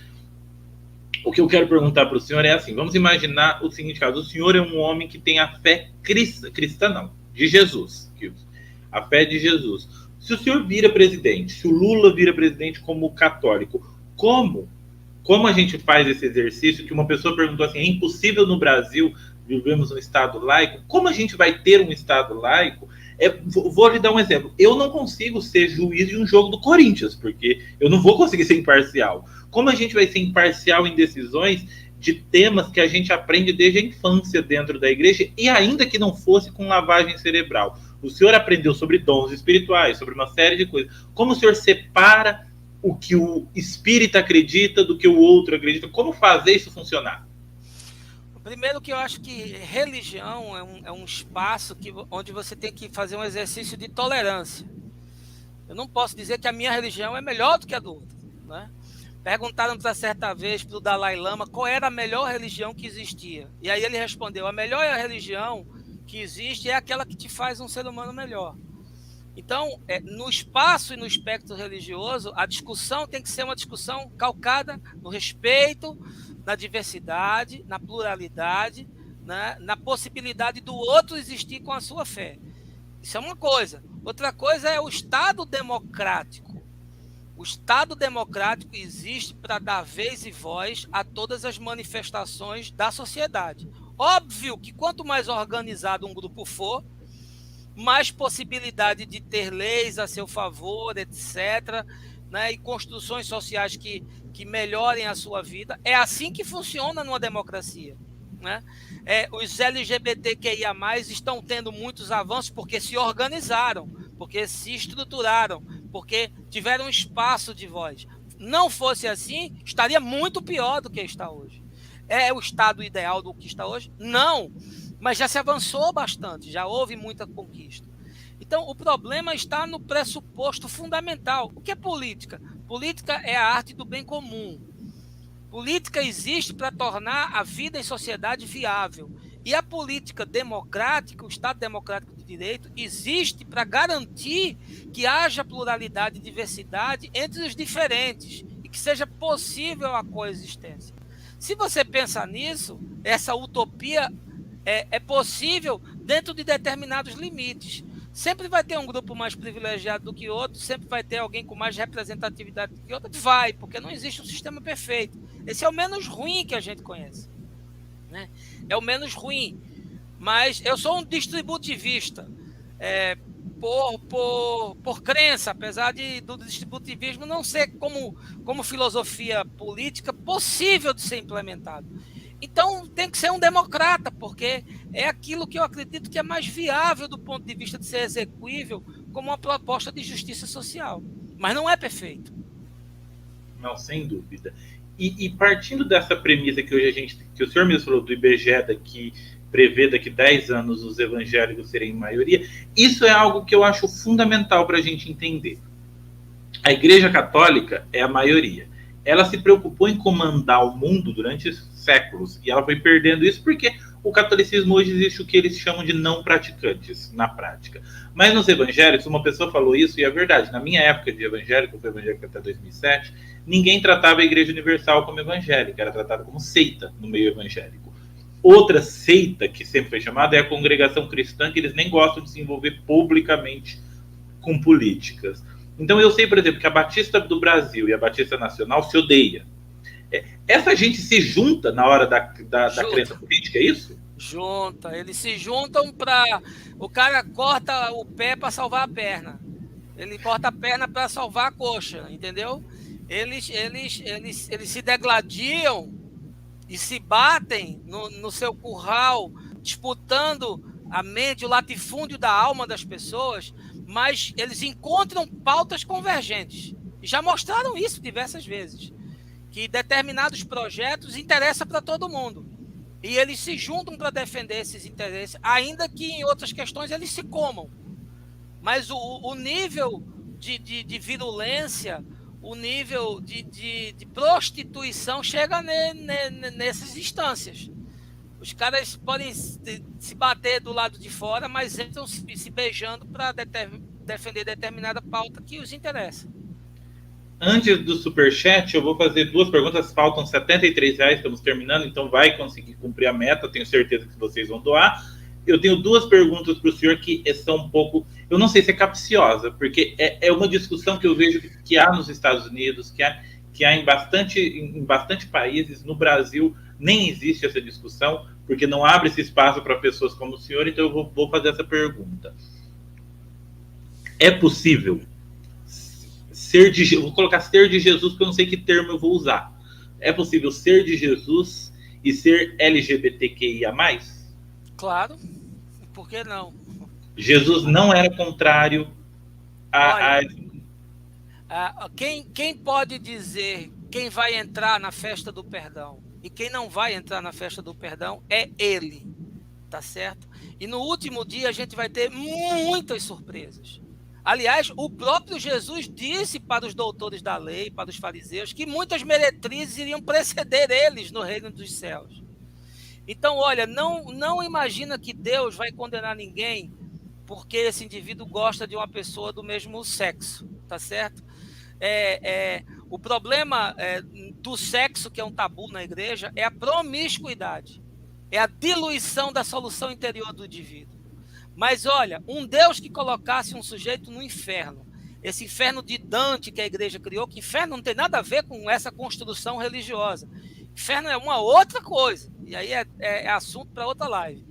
O que eu quero perguntar para o senhor é assim: vamos imaginar o seguinte caso: o senhor é um homem que tem a fé cristã não, de Jesus, a fé de Jesus. Se o senhor vira presidente, se o Lula vira presidente como católico, como a gente faz esse exercício que uma pessoa perguntou assim: é impossível no Brasil vivemos um Estado laico? Como a gente vai ter um Estado laico? Vou lhe dar um exemplo. Eu não consigo ser juiz de um jogo do Corinthians, porque eu não vou conseguir ser imparcial. Como a gente vai ser imparcial em decisões de temas que a gente aprende desde a infância dentro da igreja, e ainda que não fosse com lavagem cerebral? O senhor aprendeu sobre dons espirituais, sobre uma série de coisas. Como o senhor separa o que o espírita acredita do que o outro acredita? Como fazer isso funcionar? Primeiro que eu acho que religião é um espaço onde você tem que fazer um exercício de tolerância. Eu não posso dizer que a minha religião é melhor do que a do outro, né? Perguntaram para certa vez para o Dalai Lama qual era a melhor religião que existia. E aí ele respondeu: a melhor religião que existe é aquela que te faz um ser humano melhor. Então, no espaço e no espectro religioso, a discussão tem que ser uma discussão calcada no respeito, na diversidade, na pluralidade, né, na possibilidade do outro existir com a sua fé. Isso é uma coisa. Outra coisa é o Estado democrático. O Estado democrático existe para dar vez e voz a todas as manifestações da sociedade. Óbvio que quanto mais organizado um grupo for, mais possibilidade de ter leis a seu favor, etc., né, e construções sociais que melhorem a sua vida. É assim que funciona numa democracia, né? Os LGBTQIA+, estão tendo muitos avanços porque se organizaram, porque se estruturaram, porque tiveram espaço de voz. Não fosse assim, estaria muito pior do que está hoje. É o estado ideal do que está hoje? Não, mas já se avançou bastante, já houve muita conquista. Então, o problema está no pressuposto fundamental. O que é política? Política é a arte do bem comum. Política existe para tornar a vida em sociedade viável. E a política democrática, o Estado democrático de direito, existe para garantir que haja pluralidade e diversidade entre os diferentes e que seja possível a coexistência. Se você pensar nisso, essa utopia é possível dentro de determinados limites. Sempre vai ter um grupo mais privilegiado do que outro, sempre vai ter alguém com mais representatividade do que outro. Vai, porque não existe um sistema perfeito. Esse é o menos ruim que a gente conhece, né? É o menos ruim. Mas eu sou um distributivista, por crença, apesar do distributivismo não ser como filosofia política possível de ser implementado. Então, tem que ser um democrata, porque é aquilo que eu acredito que é mais viável do ponto de vista de ser execuível como uma proposta de justiça social. Mas não é perfeito. Não, sem dúvida. E partindo dessa premissa que hoje que o senhor mesmo falou do IBGE, que prevê daqui 10 anos os evangélicos serem maioria, isso é algo que eu acho fundamental para a gente entender. A Igreja Católica é a maioria. Ela se preocupou em comandar o mundo durante séculos, e ela foi perdendo isso porque O catolicismo hoje existe o que eles chamam de não praticantes, na prática. Mas nos evangélicos, uma pessoa falou isso, e é verdade, na minha época de evangélico, eu fui evangélico até 2007, ninguém tratava a Igreja Universal como evangélica, era tratada como seita no meio evangélico. Outra seita, que sempre foi chamada, é a Congregação Cristã, que eles nem gostam de se envolver publicamente com políticas. Então eu sei, por exemplo, que a Batista do Brasil e a Batista Nacional se odeiam. Essa gente se junta na hora da crença política, é isso? Junta, eles se juntam para... O cara corta o pé para salvar a perna. Ele corta a perna para salvar a coxa, entendeu? Eles se degladiam e se batem no seu curral, disputando a mente, o latifúndio da alma das pessoas, mas eles encontram pautas convergentes. E já mostraram isso diversas vezes, que determinados projetos interessam para todo mundo. E eles se juntam para defender esses interesses, ainda que em outras questões eles se comam. Mas o nível de virulência, o nível de prostituição chega nessas instâncias. Os caras podem se bater do lado de fora, mas entram se beijando para defender determinada pauta que os interessa. Antes do superchat, eu vou fazer duas perguntas. Faltam R$73, estamos terminando, então vai conseguir cumprir a meta, tenho certeza que vocês vão doar. Eu tenho duas perguntas para o senhor que são um pouco... Eu não sei se é capciosa, porque é uma discussão que eu vejo que há nos Estados Unidos, que há em bastante países. No Brasil nem existe essa discussão, porque não abre esse espaço para pessoas como o senhor, então eu vou fazer essa pergunta. É possível vou colocar ser de Jesus, porque eu não sei que termo eu vou usar. É possível ser de Jesus e ser LGBTQIA+? Claro, por que não? Jesus não era contrário a... Quem pode dizer quem vai entrar na festa do perdão e quem não vai entrar na festa do perdão é ele, tá certo? E no último dia a gente vai ter muitas surpresas. Aliás, o próprio Jesus disse para os doutores da lei, para os fariseus, que muitas meretrizes iriam preceder eles no reino dos céus. Então, olha, não imagina que Deus vai condenar ninguém porque esse indivíduo gosta de uma pessoa do mesmo sexo, tá certo? O problema do sexo, que é um tabu na igreja, é a promiscuidade, é a diluição da solução interior do indivíduo. Mas olha, um Deus que colocasse um sujeito no inferno, esse inferno de Dante que a igreja criou, que inferno não tem nada a ver com essa construção religiosa. Inferno é uma outra coisa, e aí é assunto para outra live.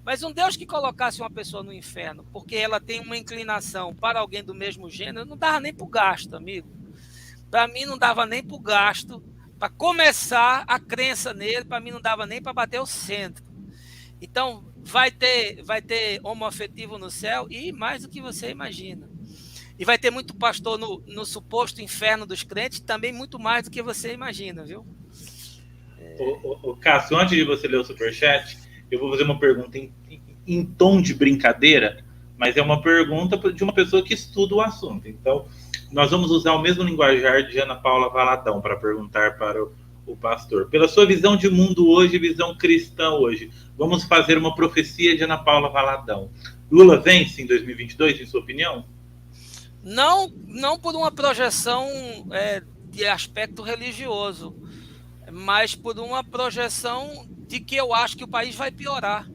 Mas um Deus que colocasse uma pessoa no inferno, porque ela tem uma inclinação para alguém do mesmo gênero, não dava nem para o gasto, amigo. Para mim não dava nem para o gasto, para começar a crença nele, para mim não dava nem para bater o centro. Então, vai ter homoafetivo no céu e mais do que você imagina. E vai ter muito pastor no suposto inferno dos crentes, também muito mais do que você imagina, viu? Cássio, antes de você ler o superchat, eu vou fazer uma pergunta em tom de brincadeira, mas é uma pergunta de uma pessoa que estuda o assunto. Então, nós vamos usar o mesmo linguajar de Ana Paula Valadão para perguntar para o pastor. Pela sua visão de mundo hoje, visão cristã hoje, vamos fazer uma profecia de Ana Paula Valadão. Lula vence em 2022, em sua opinião? Não por uma projeção de aspecto religioso, mas por uma projeção de que eu acho que o país vai piorar.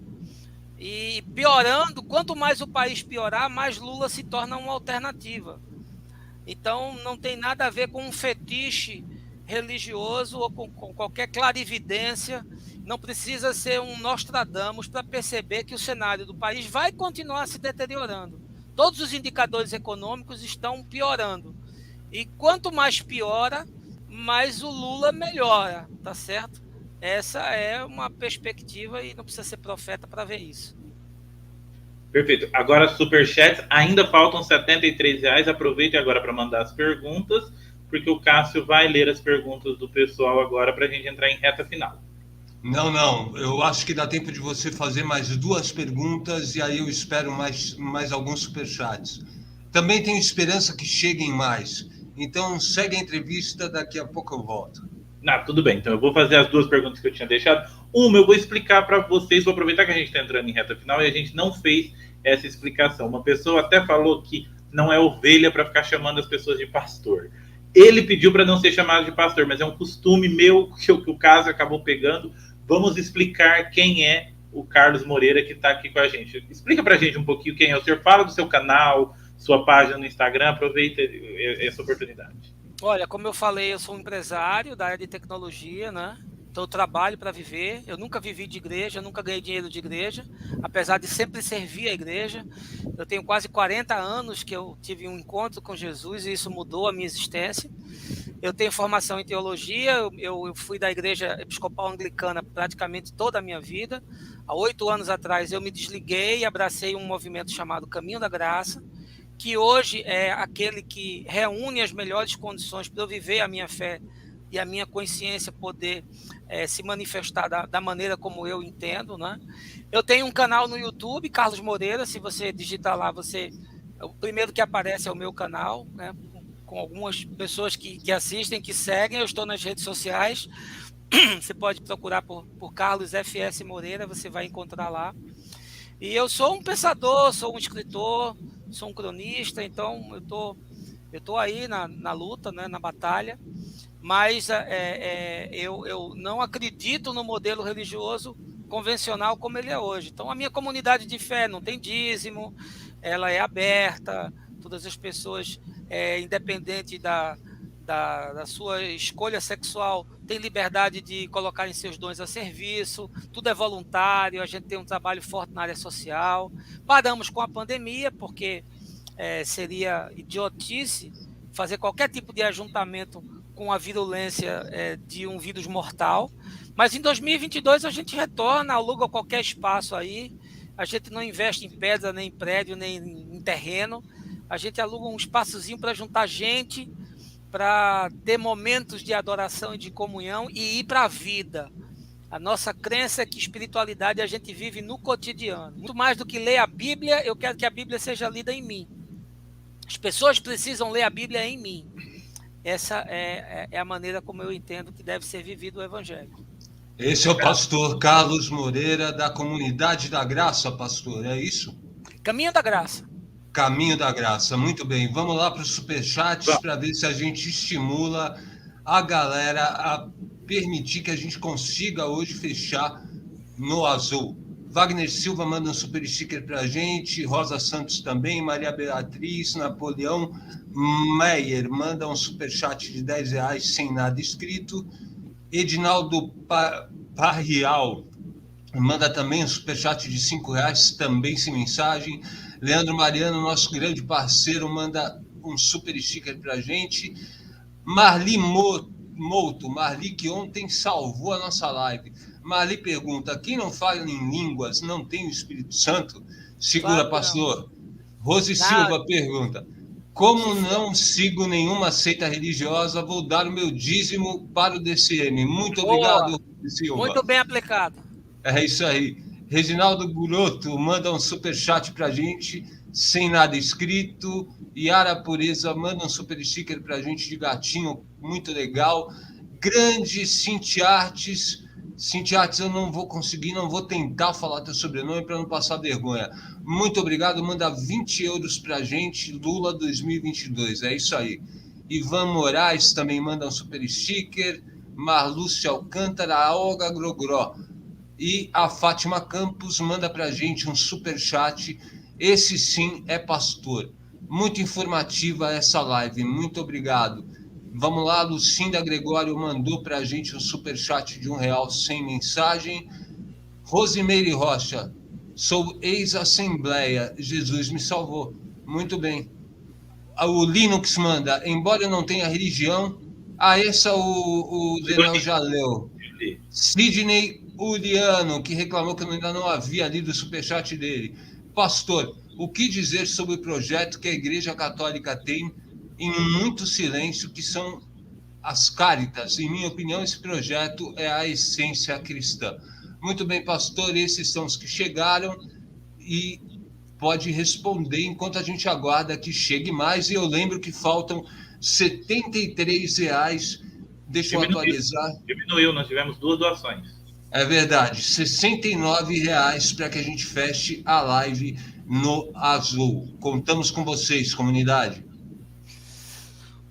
E piorando, quanto mais o país piorar, mais Lula se torna uma alternativa. Então não tem nada a ver com um fetiche religioso ou com qualquer clarividência. Não precisa ser um Nostradamus para perceber que o cenário do país vai continuar se deteriorando. Todos os indicadores econômicos estão piorando. E quanto mais piora, mais o Lula melhora, tá certo? Essa é uma perspectiva e não precisa ser profeta para ver isso. Perfeito. Agora, superchat, ainda faltam R$73. Aproveite agora para mandar as perguntas, porque o Cássio vai ler as perguntas do pessoal agora para a gente entrar em reta final. Não. Eu acho que dá tempo de você fazer mais duas perguntas e aí eu espero mais alguns superchats. Também tenho esperança que cheguem mais. Então, segue a entrevista, daqui a pouco eu volto. Tudo bem. Então, eu vou fazer as duas perguntas que eu tinha deixado. Eu vou explicar para vocês, vou aproveitar que a gente está entrando em reta final e a gente não fez essa explicação. Uma pessoa até falou que não é ovelha para ficar chamando as pessoas de pastor. Ele pediu para não ser chamado de pastor, mas é um costume meu que o caso acabou pegando. Vamos explicar quem é o Carlos Moreira que está aqui com a gente. Explica para a gente um pouquinho quem é o senhor. Fala do seu canal, sua página no Instagram. Aproveita essa oportunidade. Olha, como eu falei, eu sou um empresário da área de tecnologia, né? Então eu trabalho para viver. Eu nunca vivi de igreja, nunca ganhei dinheiro de igreja, apesar de sempre servir a igreja. Eu tenho quase 40 anos que eu tive um encontro com Jesus e isso mudou a minha existência. Eu tenho formação em teologia, eu fui da igreja episcopal anglicana praticamente toda a minha vida. Há 8 anos atrás eu me desliguei e abracei um movimento chamado Caminho da Graça, que hoje é aquele que reúne as melhores condições para eu viver a minha fé e a minha consciência poder se manifestar da maneira como eu entendo, né? Eu tenho um canal no YouTube, Carlos Moreira, se você digitar lá, o primeiro que aparece é o meu canal, né? Com algumas pessoas que assistem, que seguem. Eu estou nas redes sociais, você pode procurar por Carlos FS Moreira, você vai encontrar lá. E eu sou um pensador, sou um escritor, sou um cronista, então eu tô aí na luta, né, na batalha, mas eu não acredito no modelo religioso convencional como ele é hoje. Então a minha comunidade de fé não tem dízimo, ela é aberta, todas as pessoas, independente da sua escolha sexual, tem liberdade de colocar em seus dons a serviço, tudo é voluntário, a gente tem um trabalho forte na área social. Paramos com a pandemia, porque seria idiotice fazer qualquer tipo de ajuntamento com a virulência de um vírus mortal. Mas em 2022 a gente retorna, aluga qualquer espaço aí, a gente não investe em pedra, nem em prédio, nem em terreno, a gente aluga um espaçozinho para juntar gente, para ter momentos de adoração e de comunhão e ir para a vida. A nossa crença é que espiritualidade a gente vive no cotidiano. Muito mais do que ler a Bíblia, eu quero que a Bíblia seja lida em mim. As pessoas precisam ler a Bíblia em mim. Essa é a maneira como eu entendo que deve ser vivido o Evangelho. Esse é o pastor Carlos Moreira, da Comunidade da Graça, pastor, é isso? Caminho da Graça. Caminho da Graça, muito bem. Vamos lá para os superchats para ver se a gente estimula a galera a permitir que a gente consiga hoje fechar no azul. Wagner Silva manda um super sticker para a gente, Rosa Santos também, Maria Beatriz, Napoleão Meyer manda um superchat de R$10 sem nada escrito, Edinaldo Parrial manda também um superchat de R$5 também sem mensagem, Leandro Mariano, nosso grande parceiro, manda um super sticker para a gente. Marli Mouto, Marli que ontem salvou a nossa live. Marli pergunta, quem não fala em línguas não tem o Espírito Santo? Segura, claro, pastor. Rose Silva pergunta, como não sigo nenhuma seita religiosa, vou dar o meu dízimo para o DCM. Muito obrigado, Rose Silva. Muito bem aplicado. É isso aí. Reginaldo Guroto manda um superchat para a gente, sem nada escrito. Yara Pureza manda um super sticker para a gente de gatinho, muito legal. Grande Cintia Artes, eu não vou conseguir, não vou tentar falar teu sobrenome para não passar vergonha. Muito obrigado, manda 20 euros para a gente, Lula 2022, é isso aí. Ivan Moraes também manda um super sticker. Marlúcia Alcântara, a Olga Grogró. E a Fátima Campos manda para a gente um superchat. Esse sim é pastor. Muito informativa essa live. Muito obrigado. Vamos lá, Lucinda Gregório mandou para a gente um superchat de R$1 sem mensagem. Rosimeire Rocha. Sou ex-assembleia. Jesus me salvou. Muito bem. O Linux manda. Embora eu não tenha religião... essa o Daniel já leu. Sidney Uriano, que reclamou que ainda não havia lido o superchat dele. Pastor, o que dizer sobre o projeto que a Igreja Católica tem em muito silêncio, que são as Cáritas? Em minha opinião, esse projeto é a essência cristã. Muito bem, pastor, esses são os que chegaram e pode responder enquanto a gente aguarda que chegue mais. E eu lembro que faltam R$73. Deixa eu atualizar. Diminuiu, nós tivemos 2 doações. É verdade, R$ 69 para que a gente feche a live no azul. Contamos com vocês, comunidade.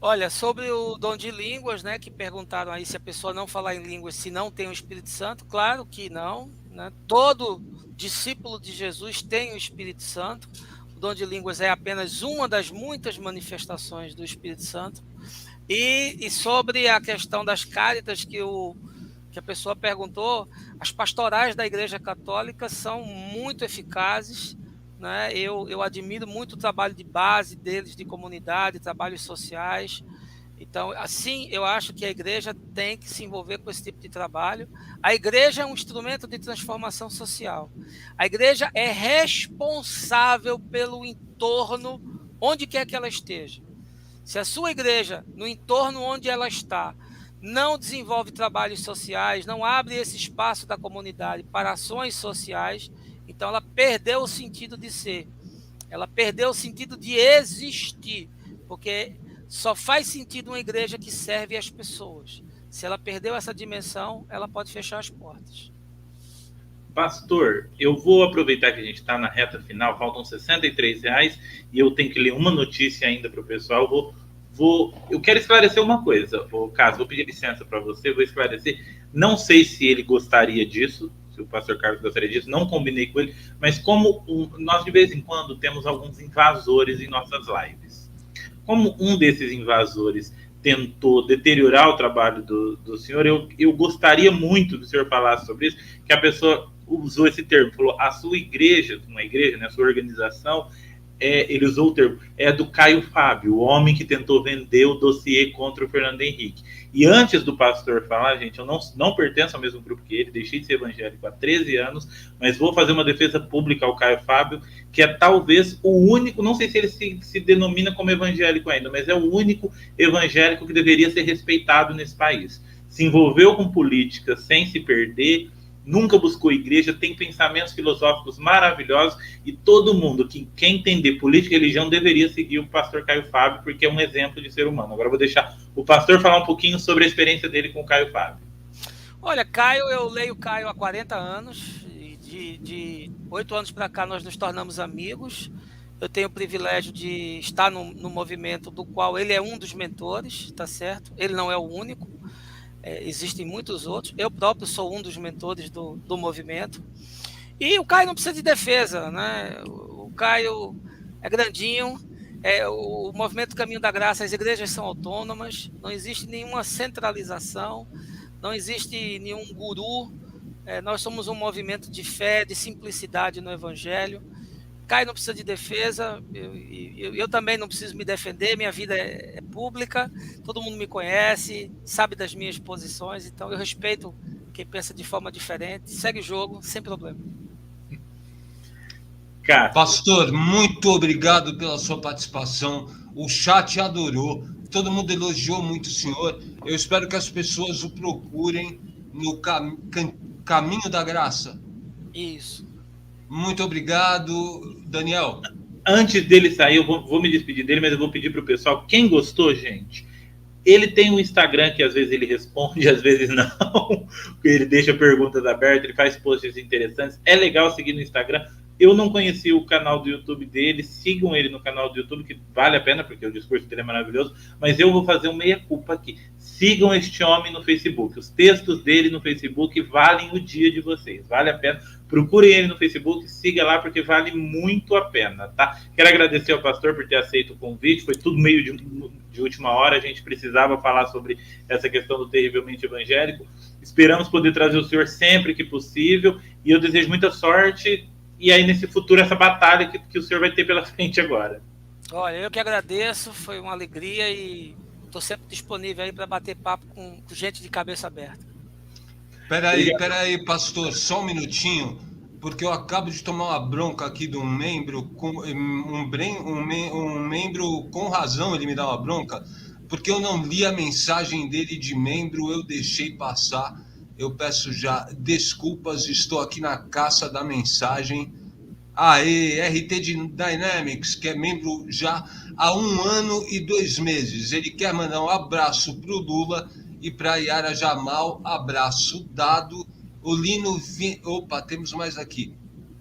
Olha, sobre o dom de línguas, né, que perguntaram aí se a pessoa não falar em línguas, se não tem o Espírito Santo, claro que não, né? Todo discípulo de Jesus tem o Espírito Santo. O dom de línguas é apenas uma das muitas manifestações do Espírito Santo. E sobre a questão das cáritas que a pessoa perguntou, as pastorais da Igreja Católica são muito eficazes, né? Eu admiro muito o trabalho de base deles, de comunidade, trabalhos sociais. Então, assim, eu acho que a igreja tem que se envolver com esse tipo de trabalho. A igreja é um instrumento de transformação social. A igreja é responsável pelo entorno, onde quer que ela esteja. Se a sua igreja, no entorno onde ela está, não desenvolve trabalhos sociais, não abre esse espaço da comunidade para ações sociais, então ela perdeu o sentido de ser, ela perdeu o sentido de existir, porque só faz sentido uma igreja que serve as pessoas. Se ela perdeu essa dimensão, ela pode fechar as portas. Pastor, eu vou aproveitar que a gente está na reta final, faltam R$ 63 e eu tenho que ler uma notícia ainda para o pessoal. Eu quero esclarecer uma coisa, Caso, vou pedir licença para você, vou esclarecer. Não sei se ele gostaria disso, se o pastor Carlos gostaria disso, não combinei com ele, mas como nós de vez em quando temos alguns invasores em nossas lives. Como um desses invasores tentou deteriorar o trabalho do senhor, eu gostaria muito do senhor falar sobre isso, que a pessoa usou esse termo, falou, a sua igreja, uma igreja, né, a sua organização, ele usou o termo, é do Caio Fábio, o homem que tentou vender o dossiê contra o Fernando Henrique. E antes do pastor falar, gente, eu não pertenço ao mesmo grupo que ele, deixei de ser evangélico há 13 anos, mas vou fazer uma defesa pública ao Caio Fábio, que é talvez o único, não sei se ele se denomina como evangélico ainda, mas é o único evangélico que deveria ser respeitado nesse país. Se envolveu com política sem se perder, nunca buscou igreja, tem pensamentos filosóficos maravilhosos e todo mundo que quer entender política e religião deveria seguir o pastor Caio Fábio, porque é um exemplo de ser humano. Agora eu vou deixar o pastor falar um pouquinho sobre a experiência dele com o Caio Fábio. Olha, Caio, eu leio Caio há 40 anos, de 8 anos para cá nós nos tornamos amigos. Eu tenho o privilégio de estar no movimento do qual ele é um dos mentores, tá certo? Ele não é o único. Existem muitos outros. Eu próprio sou um dos mentores do movimento. E o Caio não precisa de defesa, né? O Caio é grandinho. O movimento Caminho da Graça, as igrejas são autônomas. Não existe nenhuma centralização. Não existe nenhum guru. Nós somos um movimento de fé, de simplicidade no evangelho. Caio não precisa de defesa, eu também não preciso me defender, minha vida é pública, todo mundo me conhece, sabe das minhas posições, então eu respeito quem pensa de forma diferente, segue o jogo, sem problema. Pastor, muito obrigado pela sua participação, o chat adorou, todo mundo elogiou muito o senhor, eu espero que as pessoas o procurem no Caminho da Graça. Isso. Muito obrigado, Daniel. Antes dele sair, eu vou me despedir dele, mas eu vou pedir para o pessoal, quem gostou, gente, ele tem um Instagram que às vezes ele responde, às vezes não, ele deixa perguntas abertas, ele faz posts interessantes, é legal seguir no Instagram. Eu não conheci o canal do YouTube dele, sigam ele no canal do YouTube, que vale a pena, porque o discurso dele é maravilhoso, mas eu vou fazer um meia-culpa aqui. Sigam este homem no Facebook, os textos dele no Facebook valem o dia de vocês, vale a pena. Procurem ele no Facebook, siga lá, porque vale muito a pena, tá? Quero agradecer ao pastor por ter aceito o convite, foi tudo meio de última hora, a gente precisava falar sobre essa questão do terrivelmente evangélico. Esperamos poder trazer o senhor sempre que possível, e eu desejo muita sorte, e aí nesse futuro, essa batalha que o senhor vai ter pela frente agora. Olha, eu que agradeço, foi uma alegria, e estou sempre disponível aí para bater papo com gente de cabeça aberta. Peraí, pastor, só um minutinho, porque eu acabo de tomar uma bronca aqui de um membro, um membro com razão, ele me dá uma bronca, porque eu não li a mensagem dele de membro, eu deixei passar, eu peço já desculpas, estou aqui na caça da mensagem. RT Dynamics, que é membro já há 1 ano e 2 meses, ele quer mandar um abraço para o Lula, e para Yara Jamal, abraço dado. O Lino... Opa, temos mais aqui.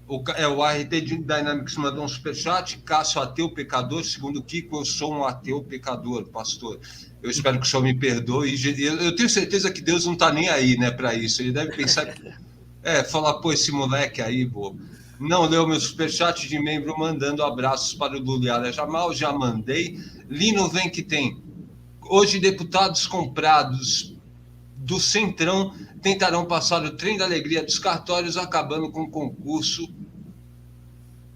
O RT Dynamics mandou um superchat. Cássio, ateu pecador. Segundo o Kiko, eu sou um ateu pecador, pastor. Eu espero que o senhor me perdoe. Eu tenho certeza que Deus não está nem aí, né, para isso. Ele deve pensar que... falar, pô, esse moleque aí, bobo. Não leu meu superchat de membro mandando abraços para o Luliara Jamal. Já mandei. Lino vem que tem. Hoje, deputados comprados do Centrão tentarão passar o trem da alegria dos cartórios, acabando com o concurso,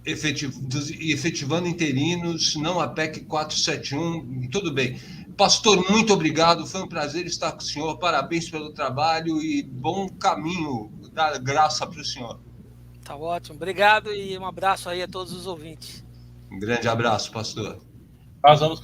efetivando interinos, não a PEC 471. Tudo bem. Pastor, muito obrigado. Foi um prazer estar com o senhor. Parabéns pelo trabalho e bom caminho. Dar graça para o senhor. Tá ótimo. Obrigado e um abraço aí a todos os ouvintes. Um grande abraço, pastor. Nós vamos